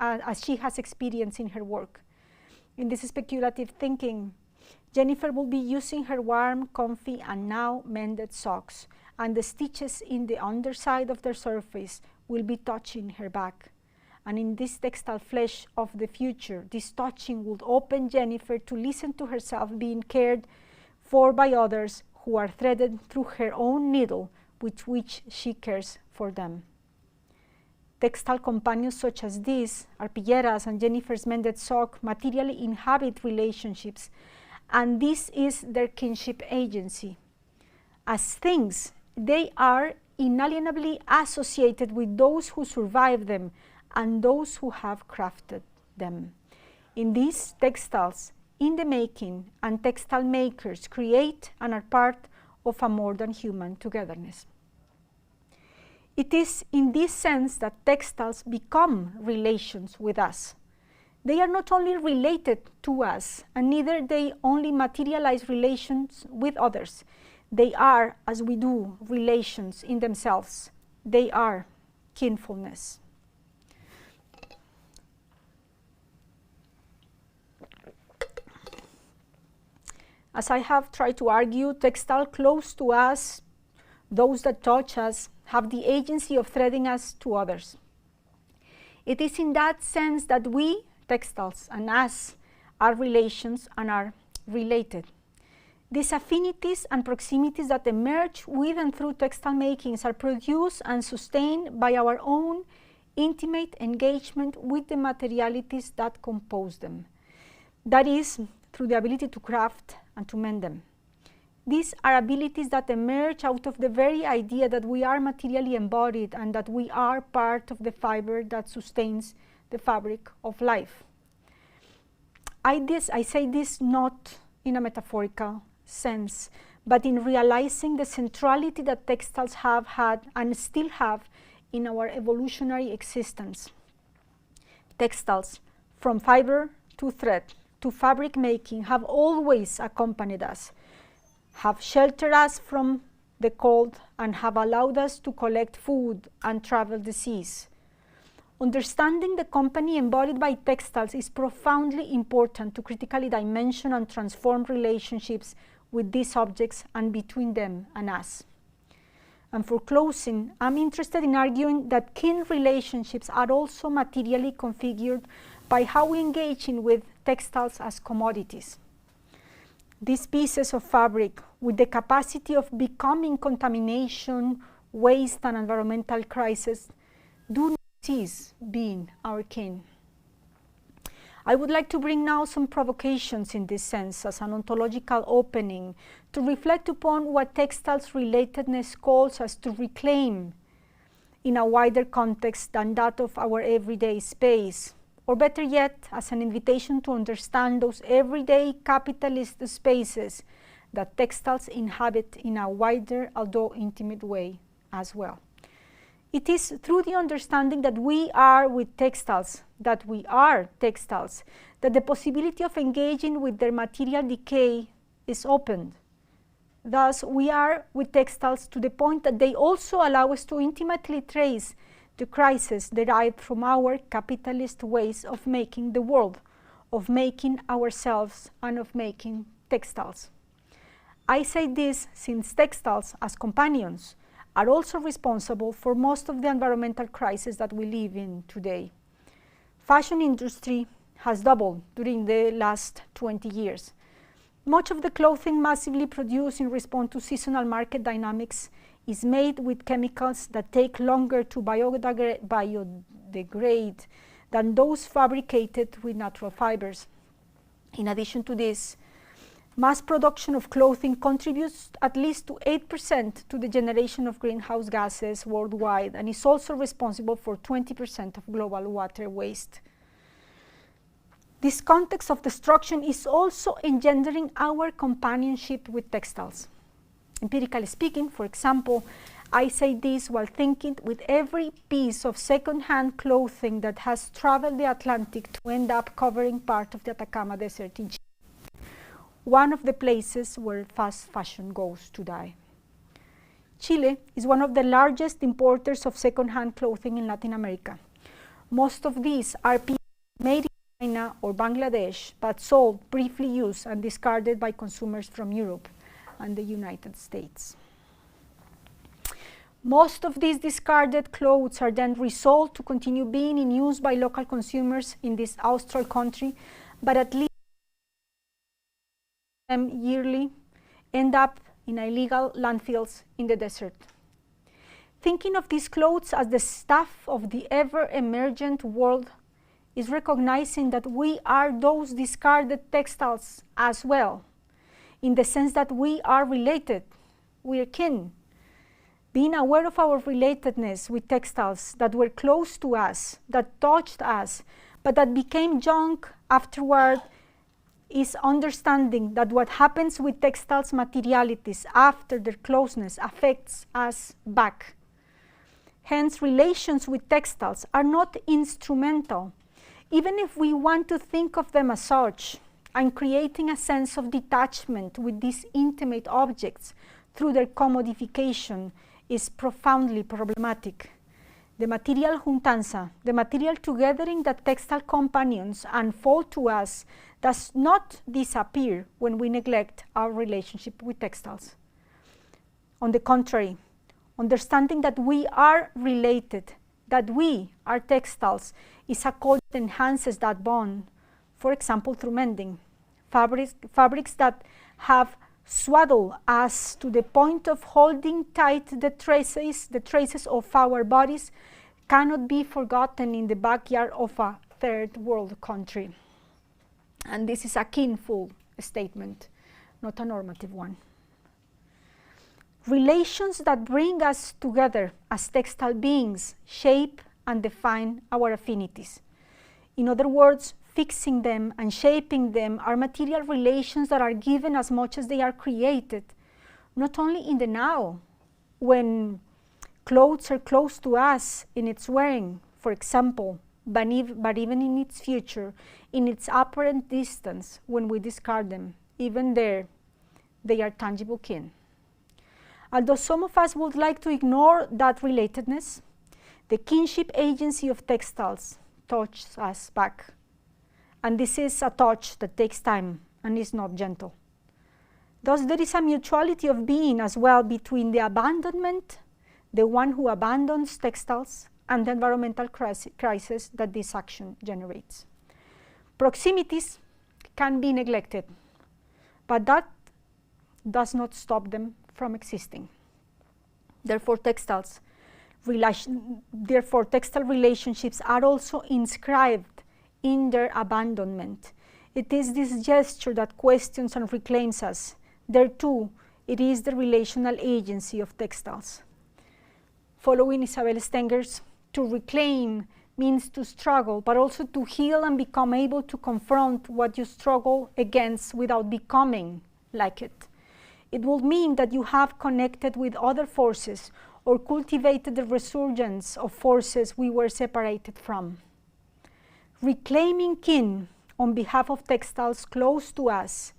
as she has experienced in her work. In this speculative thinking, Jennifer will be using her warm, comfy, and now mended socks, and the stitches in the underside of their surface will be touching her back. And in this textile flesh of the future, this touching would open Jennifer to listen to herself being cared for by others who are threaded through her own needle with which she cares for them. Textile companions such as these, Arpilleras and Jennifer's mended sock, materially inhabit relationships, and this is their kinship agency. As things, they are inalienably associated with those who survive them and those who have crafted them. In these textiles, in the making, and textile makers create and are part of a more than human togetherness. It is in this sense that textiles become relations with us. They are not only related to us, and neither they only materialize relations with others. They are, as we do, relations in themselves. They are kinfulness. As I have tried to argue, textile close to us, those that touch us, have the agency of threading us to others. It is in that sense that we, textiles, and us are relations and are related. These affinities and proximities that emerge with and through textile makings are produced and sustained by our own intimate engagement with the materialities that compose them. That is, through the ability to craft and to mend them. These are abilities that emerge out of the very idea that we are materially embodied and that we are part of the fiber that sustains the fabric of life. I say this not in a metaphorical sense, but in realizing the centrality that textiles have had and still have in our evolutionary existence. Textiles, from fiber to thread to fabric making, have always accompanied us, have sheltered us from the cold, and have allowed us to collect food and travel the seas. Understanding the company embodied by textiles is profoundly important to critically dimension and transform relationships with these objects and between them and us. And for closing, I'm interested in arguing that kin relationships are also materially configured by how we engage with textiles as commodities. these pieces of fabric with the capacity of becoming contamination, waste, and environmental crisis do not cease being our kin. I would like to bring now some provocations in this sense as an ontological opening to reflect upon what textiles relatedness calls us to reclaim in a wider context than that of our everyday space, or better yet, as an invitation to understand those everyday capitalist spaces that textiles inhabit in a wider, although intimate way as well. It is through the understanding that we are with textiles, that the possibility of engaging with their material decay is opened. Thus, we are with textiles to the point that they also allow us to intimately trace the crisis derived from our capitalist ways of making the world, of making ourselves, and of making textiles. I say this since textiles, as companions, are also responsible for most of the environmental crisis that we live in today. Fashion industry has doubled during the last 20 years. Much of the clothing massively produced in response to seasonal market dynamics is made with chemicals that take longer to biodegrade than those fabricated with natural fibers. In addition to this, mass production of clothing contributes at least to 8% to the generation of greenhouse gases worldwide and is also responsible for 20% of global water waste. This context of destruction is also engendering our companionship with textiles. Empirically speaking, for example, I say this while thinking with every piece of second-hand clothing that has traveled the Atlantic to end up covering part of the Atacama Desert in Chile, one of the places where fast fashion goes to die. Chile is one of the largest importers of second-hand clothing in Latin America. Most of these are pieces made in China or Bangladesh, but sold, briefly used, and discarded by consumers from Europe and the United States. Most of these discarded clothes are then resold to continue being in use by local consumers in this austral country, but at least them yearly end up in illegal landfills in the desert. Thinking of these clothes as the stuff of the ever-emergent world is recognizing that we are those discarded textiles as well, in the sense that we are related, we are kin. Being aware of our relatedness with textiles that were close to us, that touched us, but that became junk afterward, is understanding that what happens with textiles materialities after their closeness affects us back. Hence, relations with textiles are not instrumental, even if we want to think of them as such, and creating a sense of detachment with these intimate objects through their commodification is profoundly problematic. The material juntanza, the material togethering that textile companions unfold to us, does not disappear when we neglect our relationship with textiles. On the contrary, understanding that we are related, that we are textiles, is a code that enhances that bond, for example, through mending. Fabrics that have swaddled us to the point of holding tight the traces of our bodies cannot be forgotten in the backyard of a third world country. And this is a kinful statement, not a normative one. Relations that bring us together as textile beings shape and define our affinities. In other words, fixing them and shaping them are material relations that are given as much as they are created, not only in the now, when clothes are close to us in its wearing, for example, but even in its future, in its apparent distance when we discard them. Even there, they are tangible kin. Although some of us would like to ignore that relatedness, the kinship agency of textiles touches us back. And this is a touch that takes time and is not gentle. Thus, there is a mutuality of being as well between the abandonment, the one who abandons textiles, and the environmental crisis that this action generates. Proximities can be neglected, but that does not stop them from existing. Therefore, textile relationships are also inscribed in their abandonment. It is this gesture that questions and reclaims us. There too, it is the relational agency of textiles. Following Isabel Stenger's, to reclaim means to struggle, but also to heal and become able to confront what you struggle against without becoming like it. It will mean that you have connected with other forces or cultivated the resurgence of forces we were separated from. Reclaiming kin on behalf of textiles close to us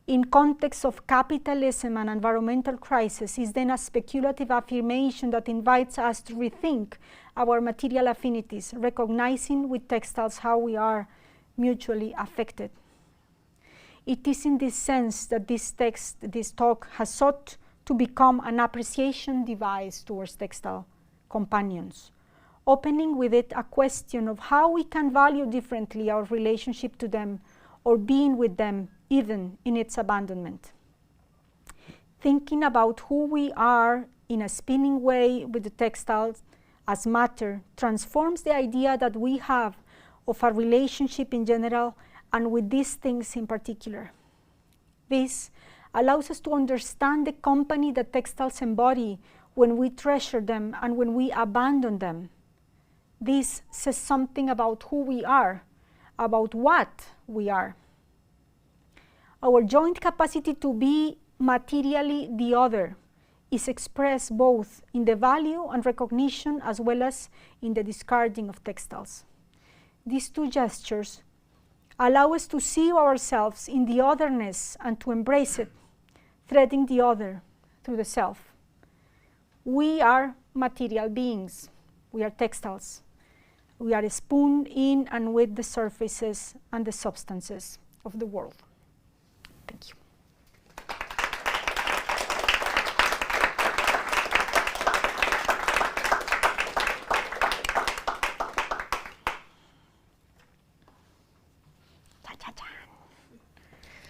in context of capitalism and environmental crisis is then a speculative affirmation that invites us to rethink our material affinities, recognizing with textiles how we are mutually affected. It is in this sense that this talk has sought to become an appreciation device towards textile companions, opening with it a question of how we can value differently our relationship to them or being with them even in its abandonment. Thinking about who we are in a spinning way with the textiles as matter transforms the idea that we have of our relationship in general and with these things in particular. This allows us to understand the company that textiles embody when we treasure them and when we abandon them. This says something about who we are, about what we are. Our joint capacity to be materially the other is expressed both in the value and recognition as well as in the discarding of textiles. These two gestures allow us to see ourselves in the otherness and to embrace it, threading the other through the self. We are material beings. We are textiles. We are a spoon in and with the surfaces and the substances of the world. Thank you.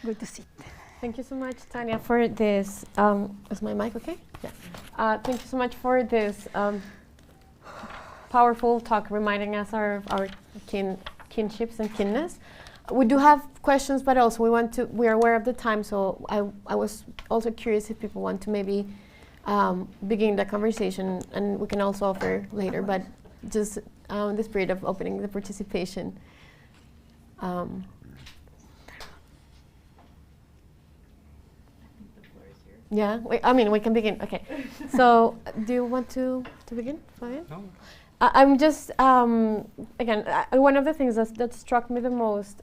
Good to see it. Thank you so much, Tania, for this. Is my mic okay? Yeah. Thank you so much for this powerful talk, reminding us of our kinships and kinness. We do have questions, but also we are aware of the time, so I was also curious if people want to maybe begin the conversation, and we can also offer later, but just in the spirit of opening the participation. Yeah, we can begin. Okay. So, do you want to begin, Fabian? No. I'm just, again, one of the things that struck me the most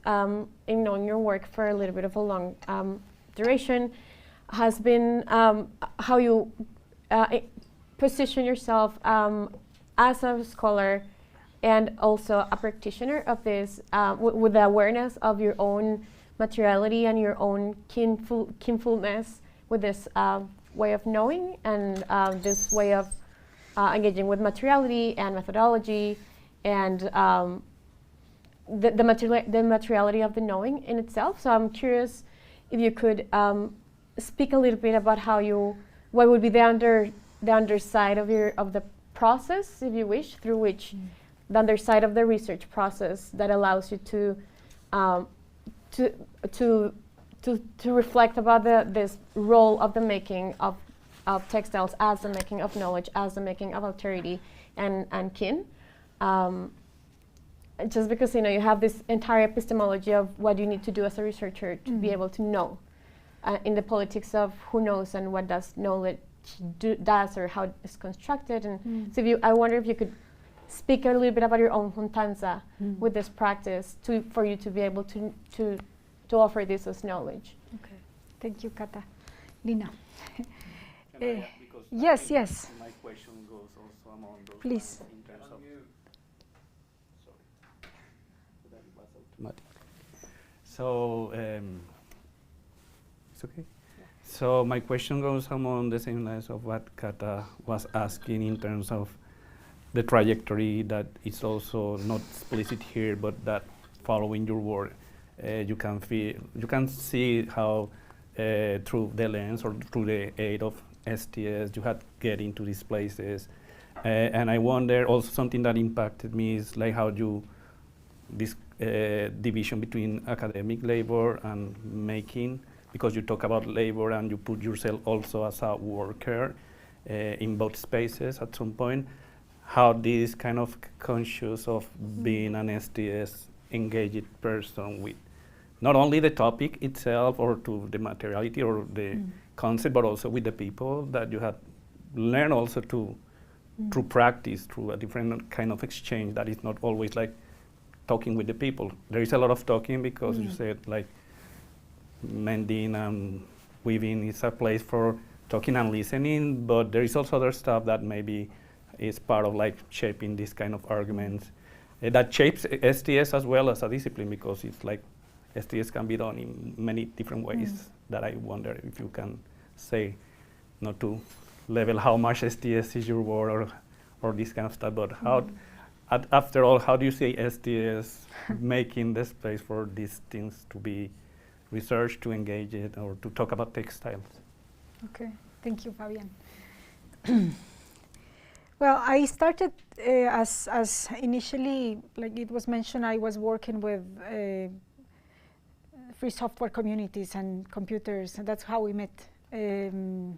in knowing your work for a little bit of a long duration has been how you position yourself as a scholar and also a practitioner of this with the awareness of your own materiality and your own kinfulness with this way of knowing and this way of engaging with materiality and methodology and the materiality of the knowing in itself. So I'm curious if you could speak a little bit about what would be the underside of the process, if you wish, through which the underside of the research process that allows you to reflect about this role of the making of textiles as the making of knowledge, as the making of alterity and kin. Just because you have this entire epistemology of what you need to do as a researcher to be able to know in the politics of who knows and what does knowledge does or how it's constructed. And so I wonder if you could speak a little bit about your own juntanza with this practice for you to be able to offer this as knowledge. Okay, thank you, Kata. Lina. Yes. My question goes also among those. Please. In terms of that was automatic. So it's okay. Yeah. So my question goes along the same lines of what Kata was asking in terms of the trajectory that is also not explicit here, but that following your work. You can see how through the lens or through the aid of STS, you had to get into these places. And I wonder also something that impacted me is like how you, this division between academic labor and making, because you talk about labor and you put yourself also as a worker in both spaces at some point, how this kind of conscious of being an STS engaged person with not only the topic itself or to the materiality or the concept, but also with the people that you had learned also to through practice, through a different kind of exchange that is not always like talking with the people. There is a lot of talking because you said like mending and weaving is a place for talking and listening, but there is also other stuff that maybe is part of like shaping this kind of arguments that shapes STS as well as a discipline, because it's like STS can be done in many different ways that I wonder if you can say, not to level how much STS is your word or this kind of stuff, but how, after all, how do you say STS making the space for these things to be researched, to engage it, or to talk about textiles? Okay, thank you, Fabian. Well, I started as initially, like it was mentioned, I was working with free software communities and computers, and that's how we met. There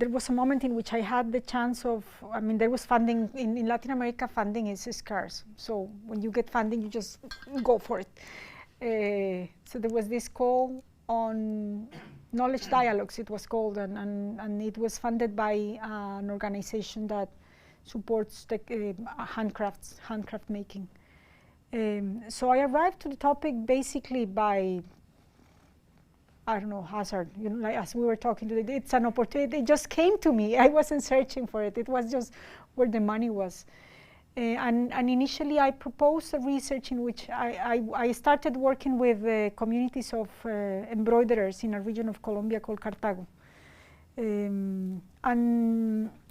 was a moment in which I had the chance of, I mean, there was funding, in Latin America, funding is scarce. So when you get funding, you just go for it. So there was this call on Knowledge Dialogues, it was called, and it was funded by an organization that supports the handcraft making. So I arrived to the topic basically by, I don't know, hazard. You know, like as we were talking today, it's an opportunity. It just came to me. I wasn't searching for it. It was just where the money was. And initially, I proposed a research in which I started working with communities of embroiderers in a region of Colombia called Cartago. And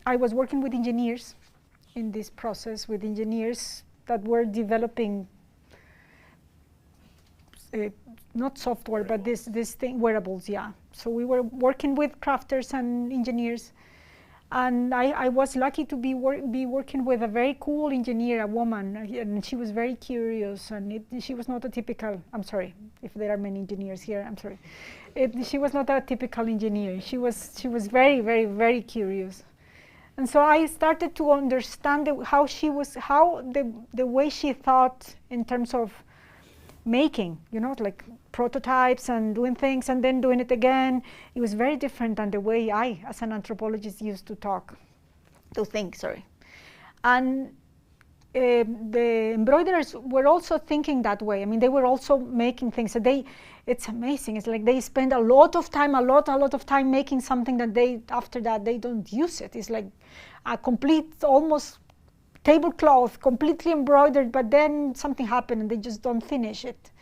I was working with engineers in this process, with engineers that were developing not software, but this thing, wearables, yeah. So we were working with crafters and engineers, and I was lucky to be working with a very cool engineer, a woman, and she was very curious, and she was not a typical, I'm sorry if there are many engineers here, I'm sorry. She was not a typical engineer. She was very, very, very curious. And so I started to understand how the way she thought in terms of making, you know, like prototypes and doing things and then doing it again. It was very different than the way I, as an anthropologist, used to think, sorry. And the embroiderers were also thinking that way. I mean, they were also making things. So it's amazing. It's like they spend a lot of time making something that after that, they don't use it. It's like a complete, almost tablecloth, completely embroidered, but then something happened and they just don't finish it.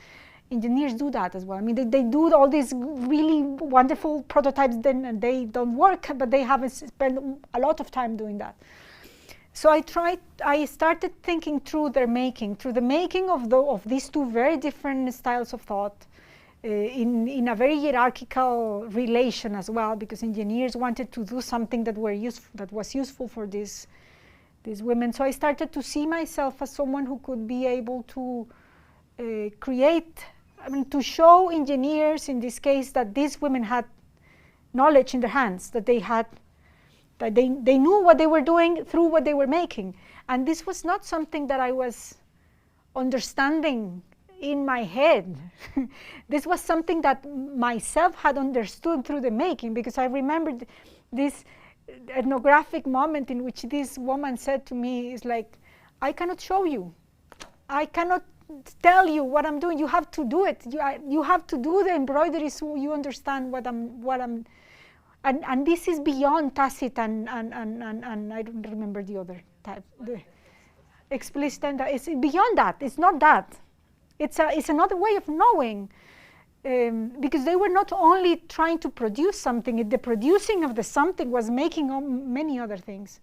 Engineers do that as well. I mean, they do all these really wonderful prototypes then, and they don't work, but they haven't spent a lot of time doing that. So I started thinking through the making of these two very different styles of thought, in a very hierarchical relation as well, because engineers wanted to do something that was useful for these women. So I started to see myself as someone who could be able to to show engineers, in this case, that these women had knowledge in their hands, that they knew what they were doing through what they were making. And this was not something that I was understanding in my head. This was something that myself had understood through the making, because I remembered this ethnographic moment in which this woman said to me, is like, I cannot show you. I cannot tell you what I'm doing. You have to do it. You have to do the embroidery so you understand what I'm and this is beyond tacit and I don't remember the other type. The explicit, and it's beyond that. It's not that. It's another way of knowing. Because they were not only trying to produce something, the producing of the something was making many other things.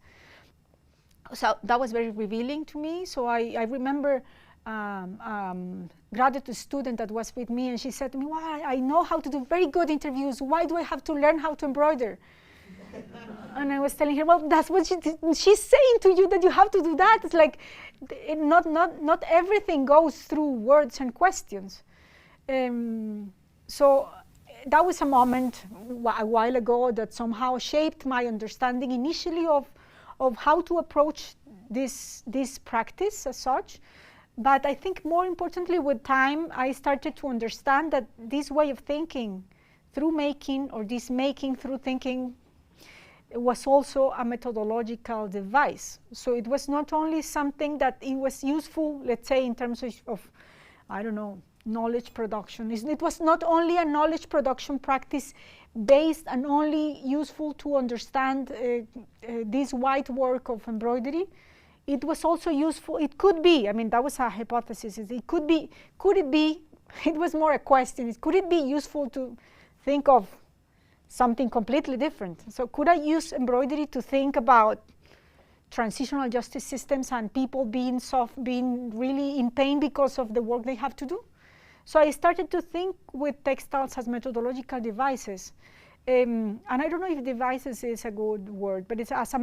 So that was very revealing to me. So I remember graduate student that was with me, and she said to me, "Well, I know how to do very good interviews. Why do I have to learn how to embroider?" And I was telling her, "Well, that's what she's saying to you, that you have to do that." It's like not everything goes through words and questions. So that was a moment a while ago that somehow shaped my understanding initially of how to approach this practice as such. But I think more importantly, with time, I started to understand that this way of thinking through making, or this making through thinking, was also a methodological device. So it was not only something that it was useful, let's say, in terms of I don't know, knowledge production. It was not only a knowledge production practice based and only useful to understand this white work of embroidery. It was also useful, it could be, I mean, that was a hypothesis. It could it be, it was more a question, could it be useful to think of something completely different? So could I use embroidery to think about transitional justice systems and people being really in pain because of the work they have to do? So I started to think with textiles as methodological devices. And I don't know if devices is a good word, but it's as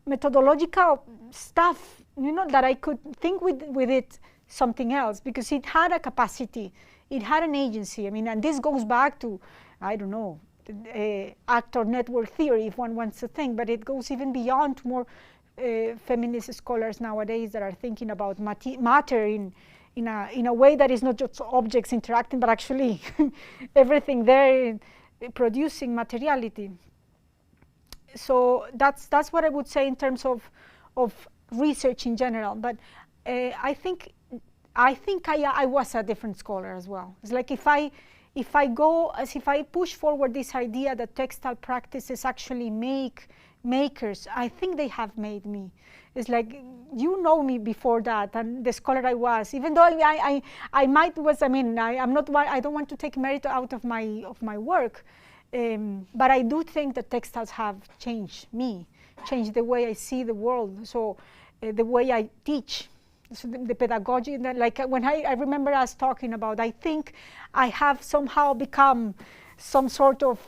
methodological stuff, you know, that I could think with it something else, because it had a capacity, it had an agency. I mean, and this goes back to, I don't know, actor network theory, if one wants to think, but it goes even beyond more feminist scholars nowadays that are thinking about matter in a way that is not just objects interacting, but actually everything there producing materiality. So that's what I would say in terms of research in general. But I think I was a different scholar as well. It's like if I push forward this idea that textile practices actually make makers, I think they have made me. It's like, you know me before that, and the scholar I was, even though I don't want to take merit out of my work, but I do think that textiles have changed me, changed the way I see the world. So the way I teach, so the pedagogy, like when I remember us talking about, I think I have somehow become some sort of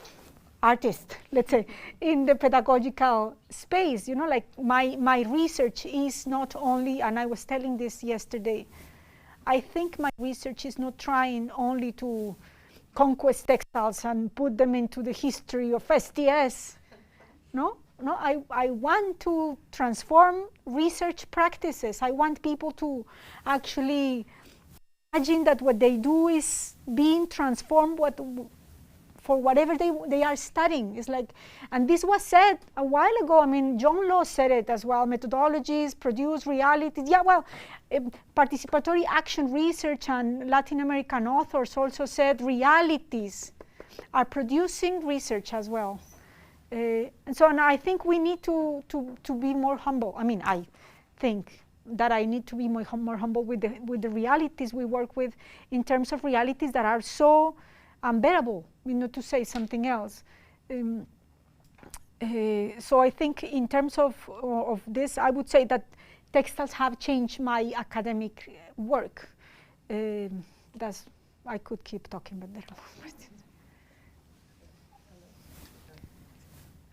artist, let's say, in the pedagogical space. You know, like my research is not only, and I was telling this yesterday, I think my research is not trying only to conquest textiles and put them into the history of STS. No, I want to transform research practices. I want people to actually imagine that what they do is being transformed for whatever they are studying. It's like, and this was said a while ago. I mean, John Law said it as well. Methodologies produce realities. Yeah, well, participatory action research and Latin American authors also said realities are producing research as well. And I think we need to be more humble. I mean, I think that I need to be more humble with the realities we work with, in terms of realities that are so unbearable, not to say something else. So I think in terms of this, I would say that textiles have changed my academic work. I could keep talking, but there are more questions.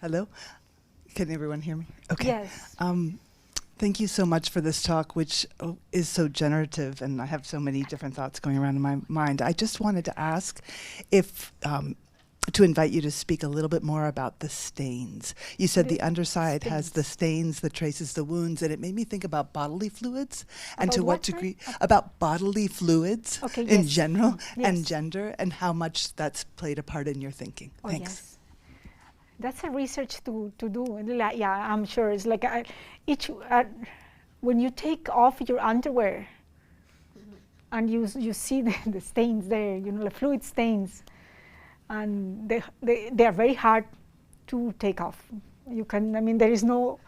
Hello, can everyone hear me? Okay. Yes. Thank you so much for this talk, which is so generative, and I have so many different thoughts going around in my mind. I just wanted to ask if, to invite you to speak a little bit more about the stains. You said the underside has the stains, the traces, the wounds, and it made me think about bodily fluids, and to what degree, about bodily fluids in general, and gender, and how much that's played a part in your thinking. Thanks. Yes. That's a research to do. Yeah, I'm sure. It's like when you take off your underwear and you see the stains there, you know, the fluid stains, and they are very hard to take off. You can, I mean, there is no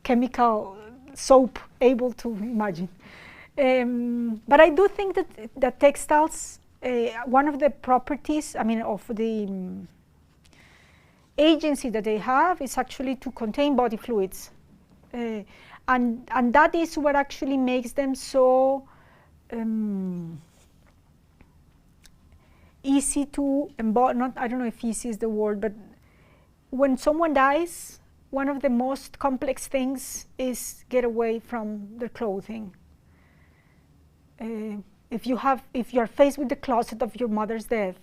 chemical soap able to imagine. But I do think that textiles, one of the properties, I mean, of the agency that they have is actually to contain body fluids, and that is what actually makes them so easy to embody. Not, I don't know if easy is the word, but when someone dies, one of the most complex things is get away from the clothing. If you are faced with the closet of your mother's death,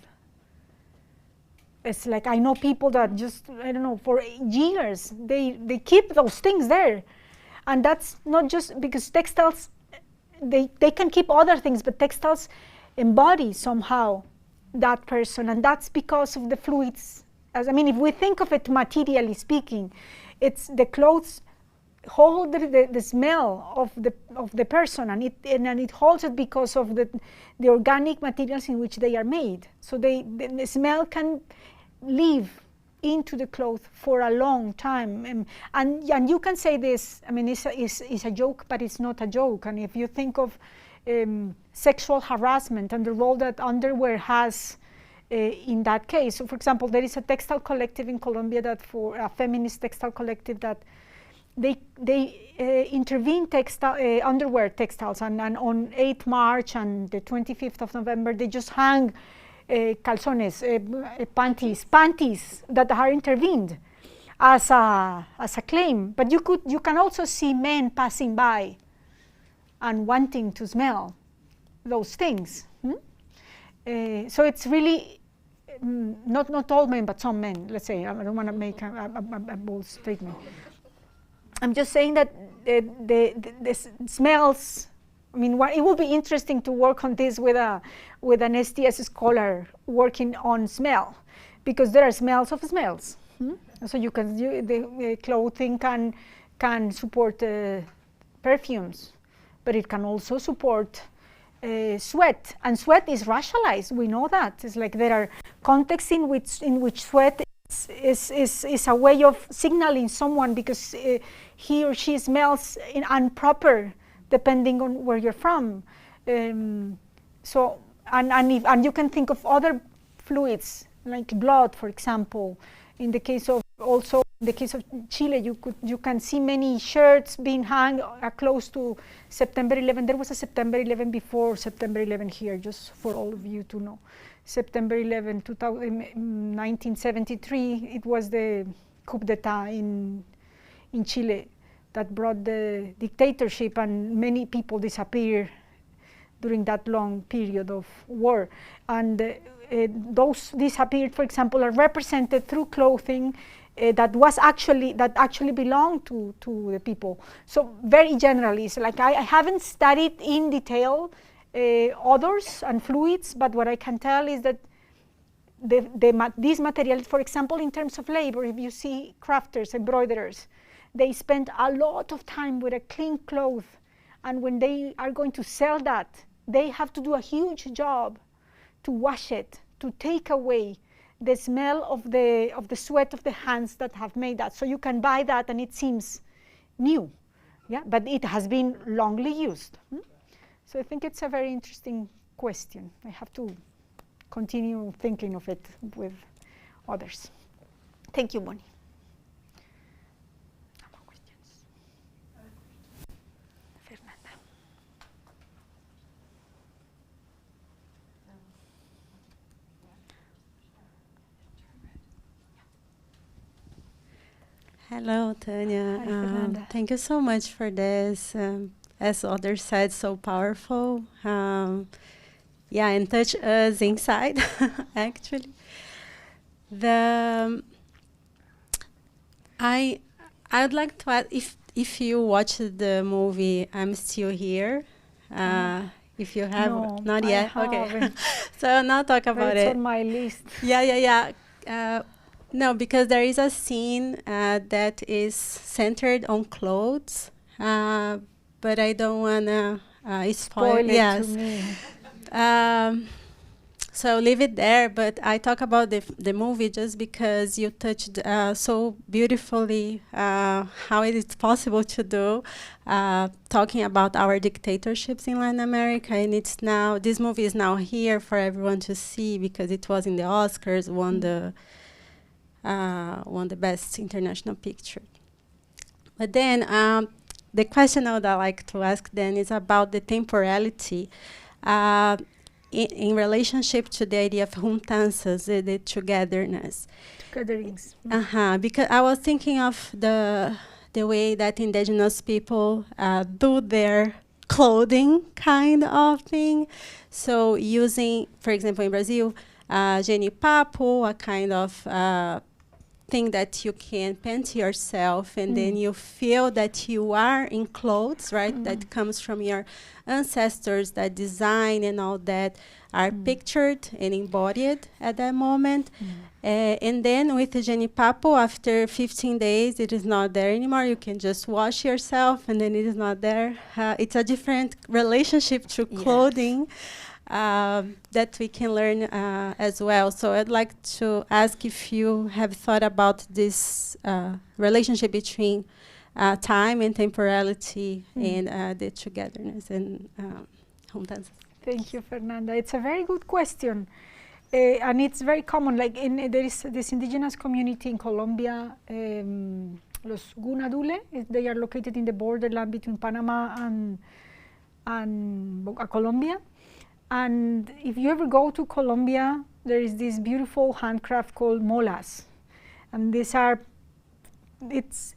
it's like, I know people that just, I don't know, for years, they keep those things there. And that's not just because textiles, they can keep other things, but textiles embody somehow that person, and that's because of the fluids. As I mean, if we think of it materially speaking, it's the clothes hold the smell of the person, and it holds it because of the organic materials in which they are made. So the smell can live into the cloth for a long time, and you can say this. I mean, it's a joke, but it's not a joke. And if you think of sexual harassment and the role that underwear has in that case, so for example, there is a textile collective in Colombia that, for a feminist textile collective, that they intervene underwear textiles, and on 8th March and the 25th of November, they just hang calzones, panties that are intervened as a claim. But you can also see men passing by and wanting to smell those things. So it's really not all men, but some men. Let's say, I don't want to make a bold statement. I'm just saying that the smells. I mean, it will be interesting to work on this with an STS scholar working on smell, because there are smells of smells. So the clothing can support perfumes, but it can also support sweat, and sweat is racialized. We know that. It's like there are contexts in which sweat is a way of signaling someone because he or she smells improper, depending on where you're from. So and you can think of other fluids like blood, for example. In the case of Chile, you can see many shirts being hung close to September 11. There was a September 11 before September 11 here, just for all of you to know. September 11, 1973, it was the coup d'etat in Chile that brought the dictatorship, and many people disappeared during that long period of war. And those disappeared, for example, are represented through clothing that actually belonged to the people. So very generally, it's like I haven't studied in detail odors and fluids, but what I can tell is that these materials, for example, in terms of labor, if you see crafters, embroiderers, they spend a lot of time with a clean cloth, and when they are going to sell that, they have to do a huge job to wash it, to take away the smell of the sweat of the hands that have made that. So you can buy that and it seems new, yeah, but it has been longly used. So I think it's a very interesting question. I have to continue thinking of it with others. Thank you, Bonnie. No more questions. Fernanda. Hello, Tania. Hi, Fernanda. Thank you so much for this. As others said, so powerful. Yeah, and touch us inside, actually. I'd like to add, if you watched the movie I'm Still Here, if you have, No, not I yet, okay. So I'll not talk about it's it. on my list. Yeah. No, because there is a scene that is centered on clothes, but I don't wanna spoil Spoil it yes. to me. So leave it there. But I talk about the movie just because you touched so beautifully how it is possible to do, talking about our dictatorships in Latin America, and this movie is now here for everyone to see because it was in the Oscars, won the best international picture. But then the question I would like to ask then is about the temporality in relationship to the idea of juntanças, the togetherness. Gatherings. Because I was thinking of the way that indigenous people do their clothing kind of thing. So using, for example, in Brazil, genipapo, a kind of thing that you can paint yourself, and then you feel that you are in clothes, right? That comes from your ancestors, that design and all that are pictured and embodied at that moment. And then with the genipapo, after 15 days, it is not there anymore. You can just wash yourself, and then it is not there. It's a different relationship to clothing. That we can learn as well. So I'd like to ask if you have thought about this relationship between time and temporality and the togetherness and juntanças. Thank you, Fernanda. It's a very good question. And it's very common. Like there is this indigenous community in Colombia, Los Gunadule. They are located in the borderland between Panama and Colombia. And if you ever go to Colombia, there is this beautiful handcraft called molas. And these are, it's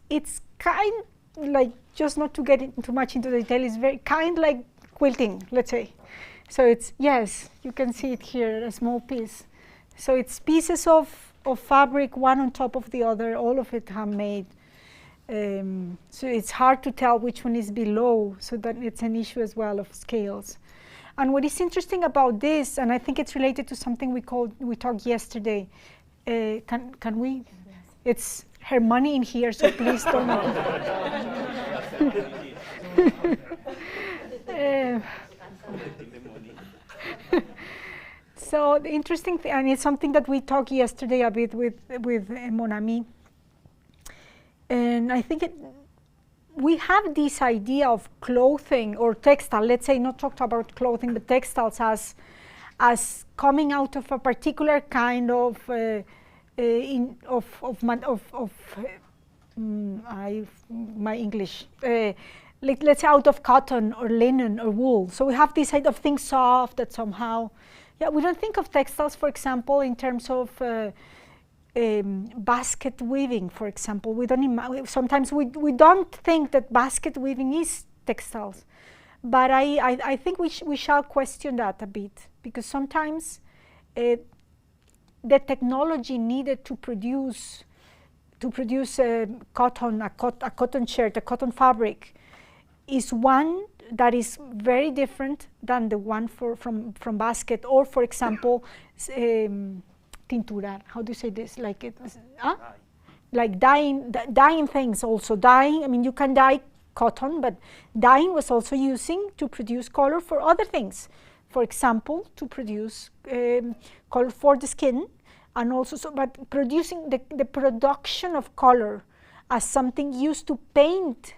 kind like, just not to get too much into the detail, it's very kind like quilting, let's say. So it's, yes, you can see it here, a small piece. So it's pieces of fabric, one on top of the other, all of it handmade. So it's hard to tell which one is below, so that it's an issue as well of scales. And what is interesting about this, and I think it's related to something we talked yesterday. Can we? Yes. It's her money in here, so please don't. So the interesting thing, and it's something that we talked yesterday a bit with Mon Ami, and I think we have this idea of clothing or textile, let's say not talked about clothing, but textiles as coming out of a particular kind of my English, let's say out of cotton or linen or wool. So we have this idea of things soft that somehow, we don't think of textiles, for example, in terms of basket weaving, for example. We don't sometimes we don't think that basket weaving is textiles, but I think we shall question that a bit, because sometimes the technology needed to produce cotton, a cotton shirt, a cotton fabric, is one that is very different than the one from basket, or for example, tinturar. How do you say this? Like it's like dyeing things also. Dyeing, I mean, you can dye cotton, but dyeing was also using to produce color for other things. For example, to produce color for the skin, and also but producing the production of color as something used to paint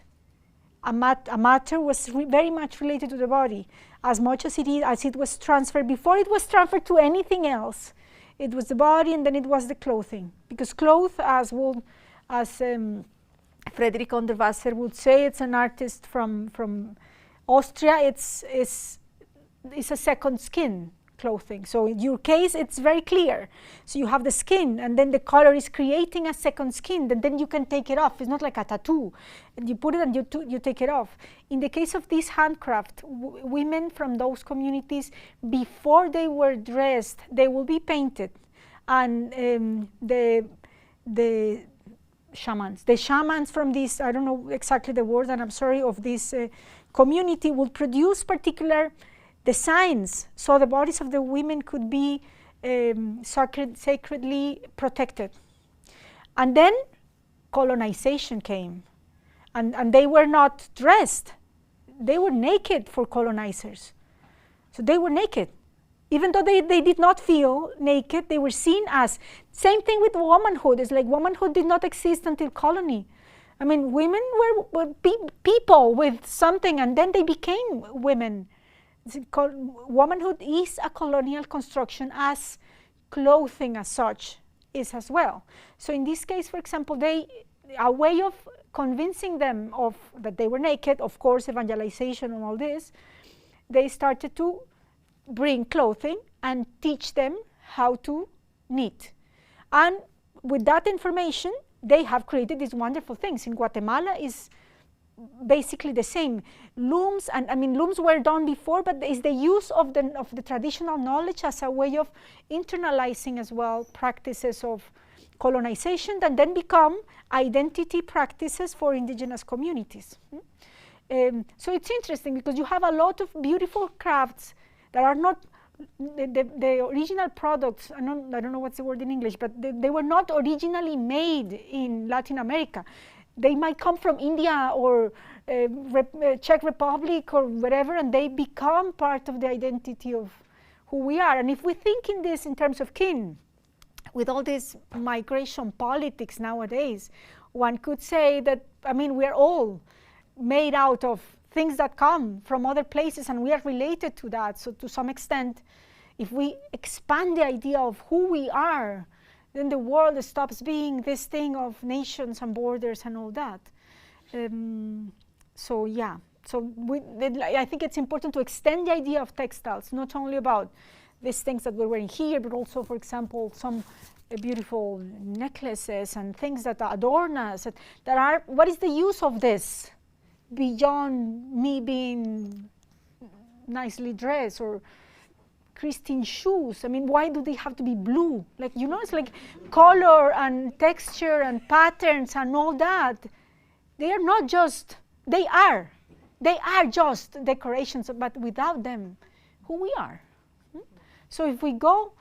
a matter was very much related to the body, as much as it was transferred. Before it was transferred to anything else, it was the body, and then it was the clothing. Because cloth, as Friedrich Onderwasser would say, it's an artist from Austria. It's a second skin clothing. So in your case, it's very clear. So you have the skin, and then the color is creating a second skin, and then you can take it off. It's not like a tattoo. And you put it and you take it off. In the case of this handcraft, women from those communities, before they were dressed, they will be painted. And the shamans from this, I don't know exactly the word, and I'm sorry, of this community will produce particular designs, so the bodies of the women could be sacredly protected. And then colonization came, and they were not dressed. They were naked for colonizers. So they were naked. Even though they did not feel naked, they were seen as, same thing with womanhood. It's like womanhood did not exist until colony. I mean, women were people with something, and then they became women. Womanhood is a colonial construction, as clothing as such is as well. So in this case, for example, a way of convincing them of that they were naked, of course, evangelization and all this, they started to bring clothing and teach them how to knit. And with that information, they have created these wonderful things. In Guatemala is basically the same. Looms, and I mean, looms were done before, but it's the use of the traditional knowledge as a way of internalizing as well practices of colonization that then become identity practices for indigenous communities. So it's interesting because you have a lot of beautiful crafts that are not the original products. I don't know what's the word in English, but they were not originally made in Latin America. They might come from India or Czech Republic or wherever, and they become part of the identity of who we are. And if we think in this in terms of kin, with all this migration politics nowadays, one could say that, I mean, we're all made out of things that come from other places, and we are related to that. So to some extent, if we expand the idea of who we are, then the world stops being this thing of nations and borders and all that. So yeah, so I think it's important to extend the idea of textiles, not only about these things that we're wearing here, but also, for example, some beautiful necklaces and things that adorn us, that are, what is the use of this beyond me being nicely dressed? Or Christine shoes, I mean, why do they have to be blue? Like, you know, it's like color and texture and patterns and all that. They are not just, they are just decorations, but without them, who we are. So if we go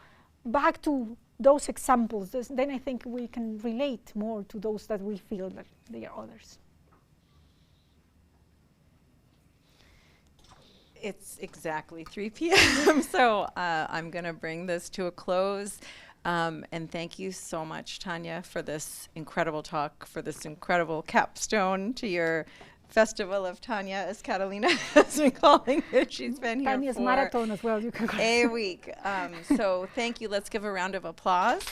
back to those examples, then I think we can relate more to those that we feel that they are others. It's exactly 3 p.m. So I'm going to bring this to a close. And thank you so much, Tania, for this incredible talk, for this incredible capstone to your Festival of Tania, as Catalina has been calling it. She's been here Tania's for marathon as well. You can a week. So thank you. Let's give a round of applause.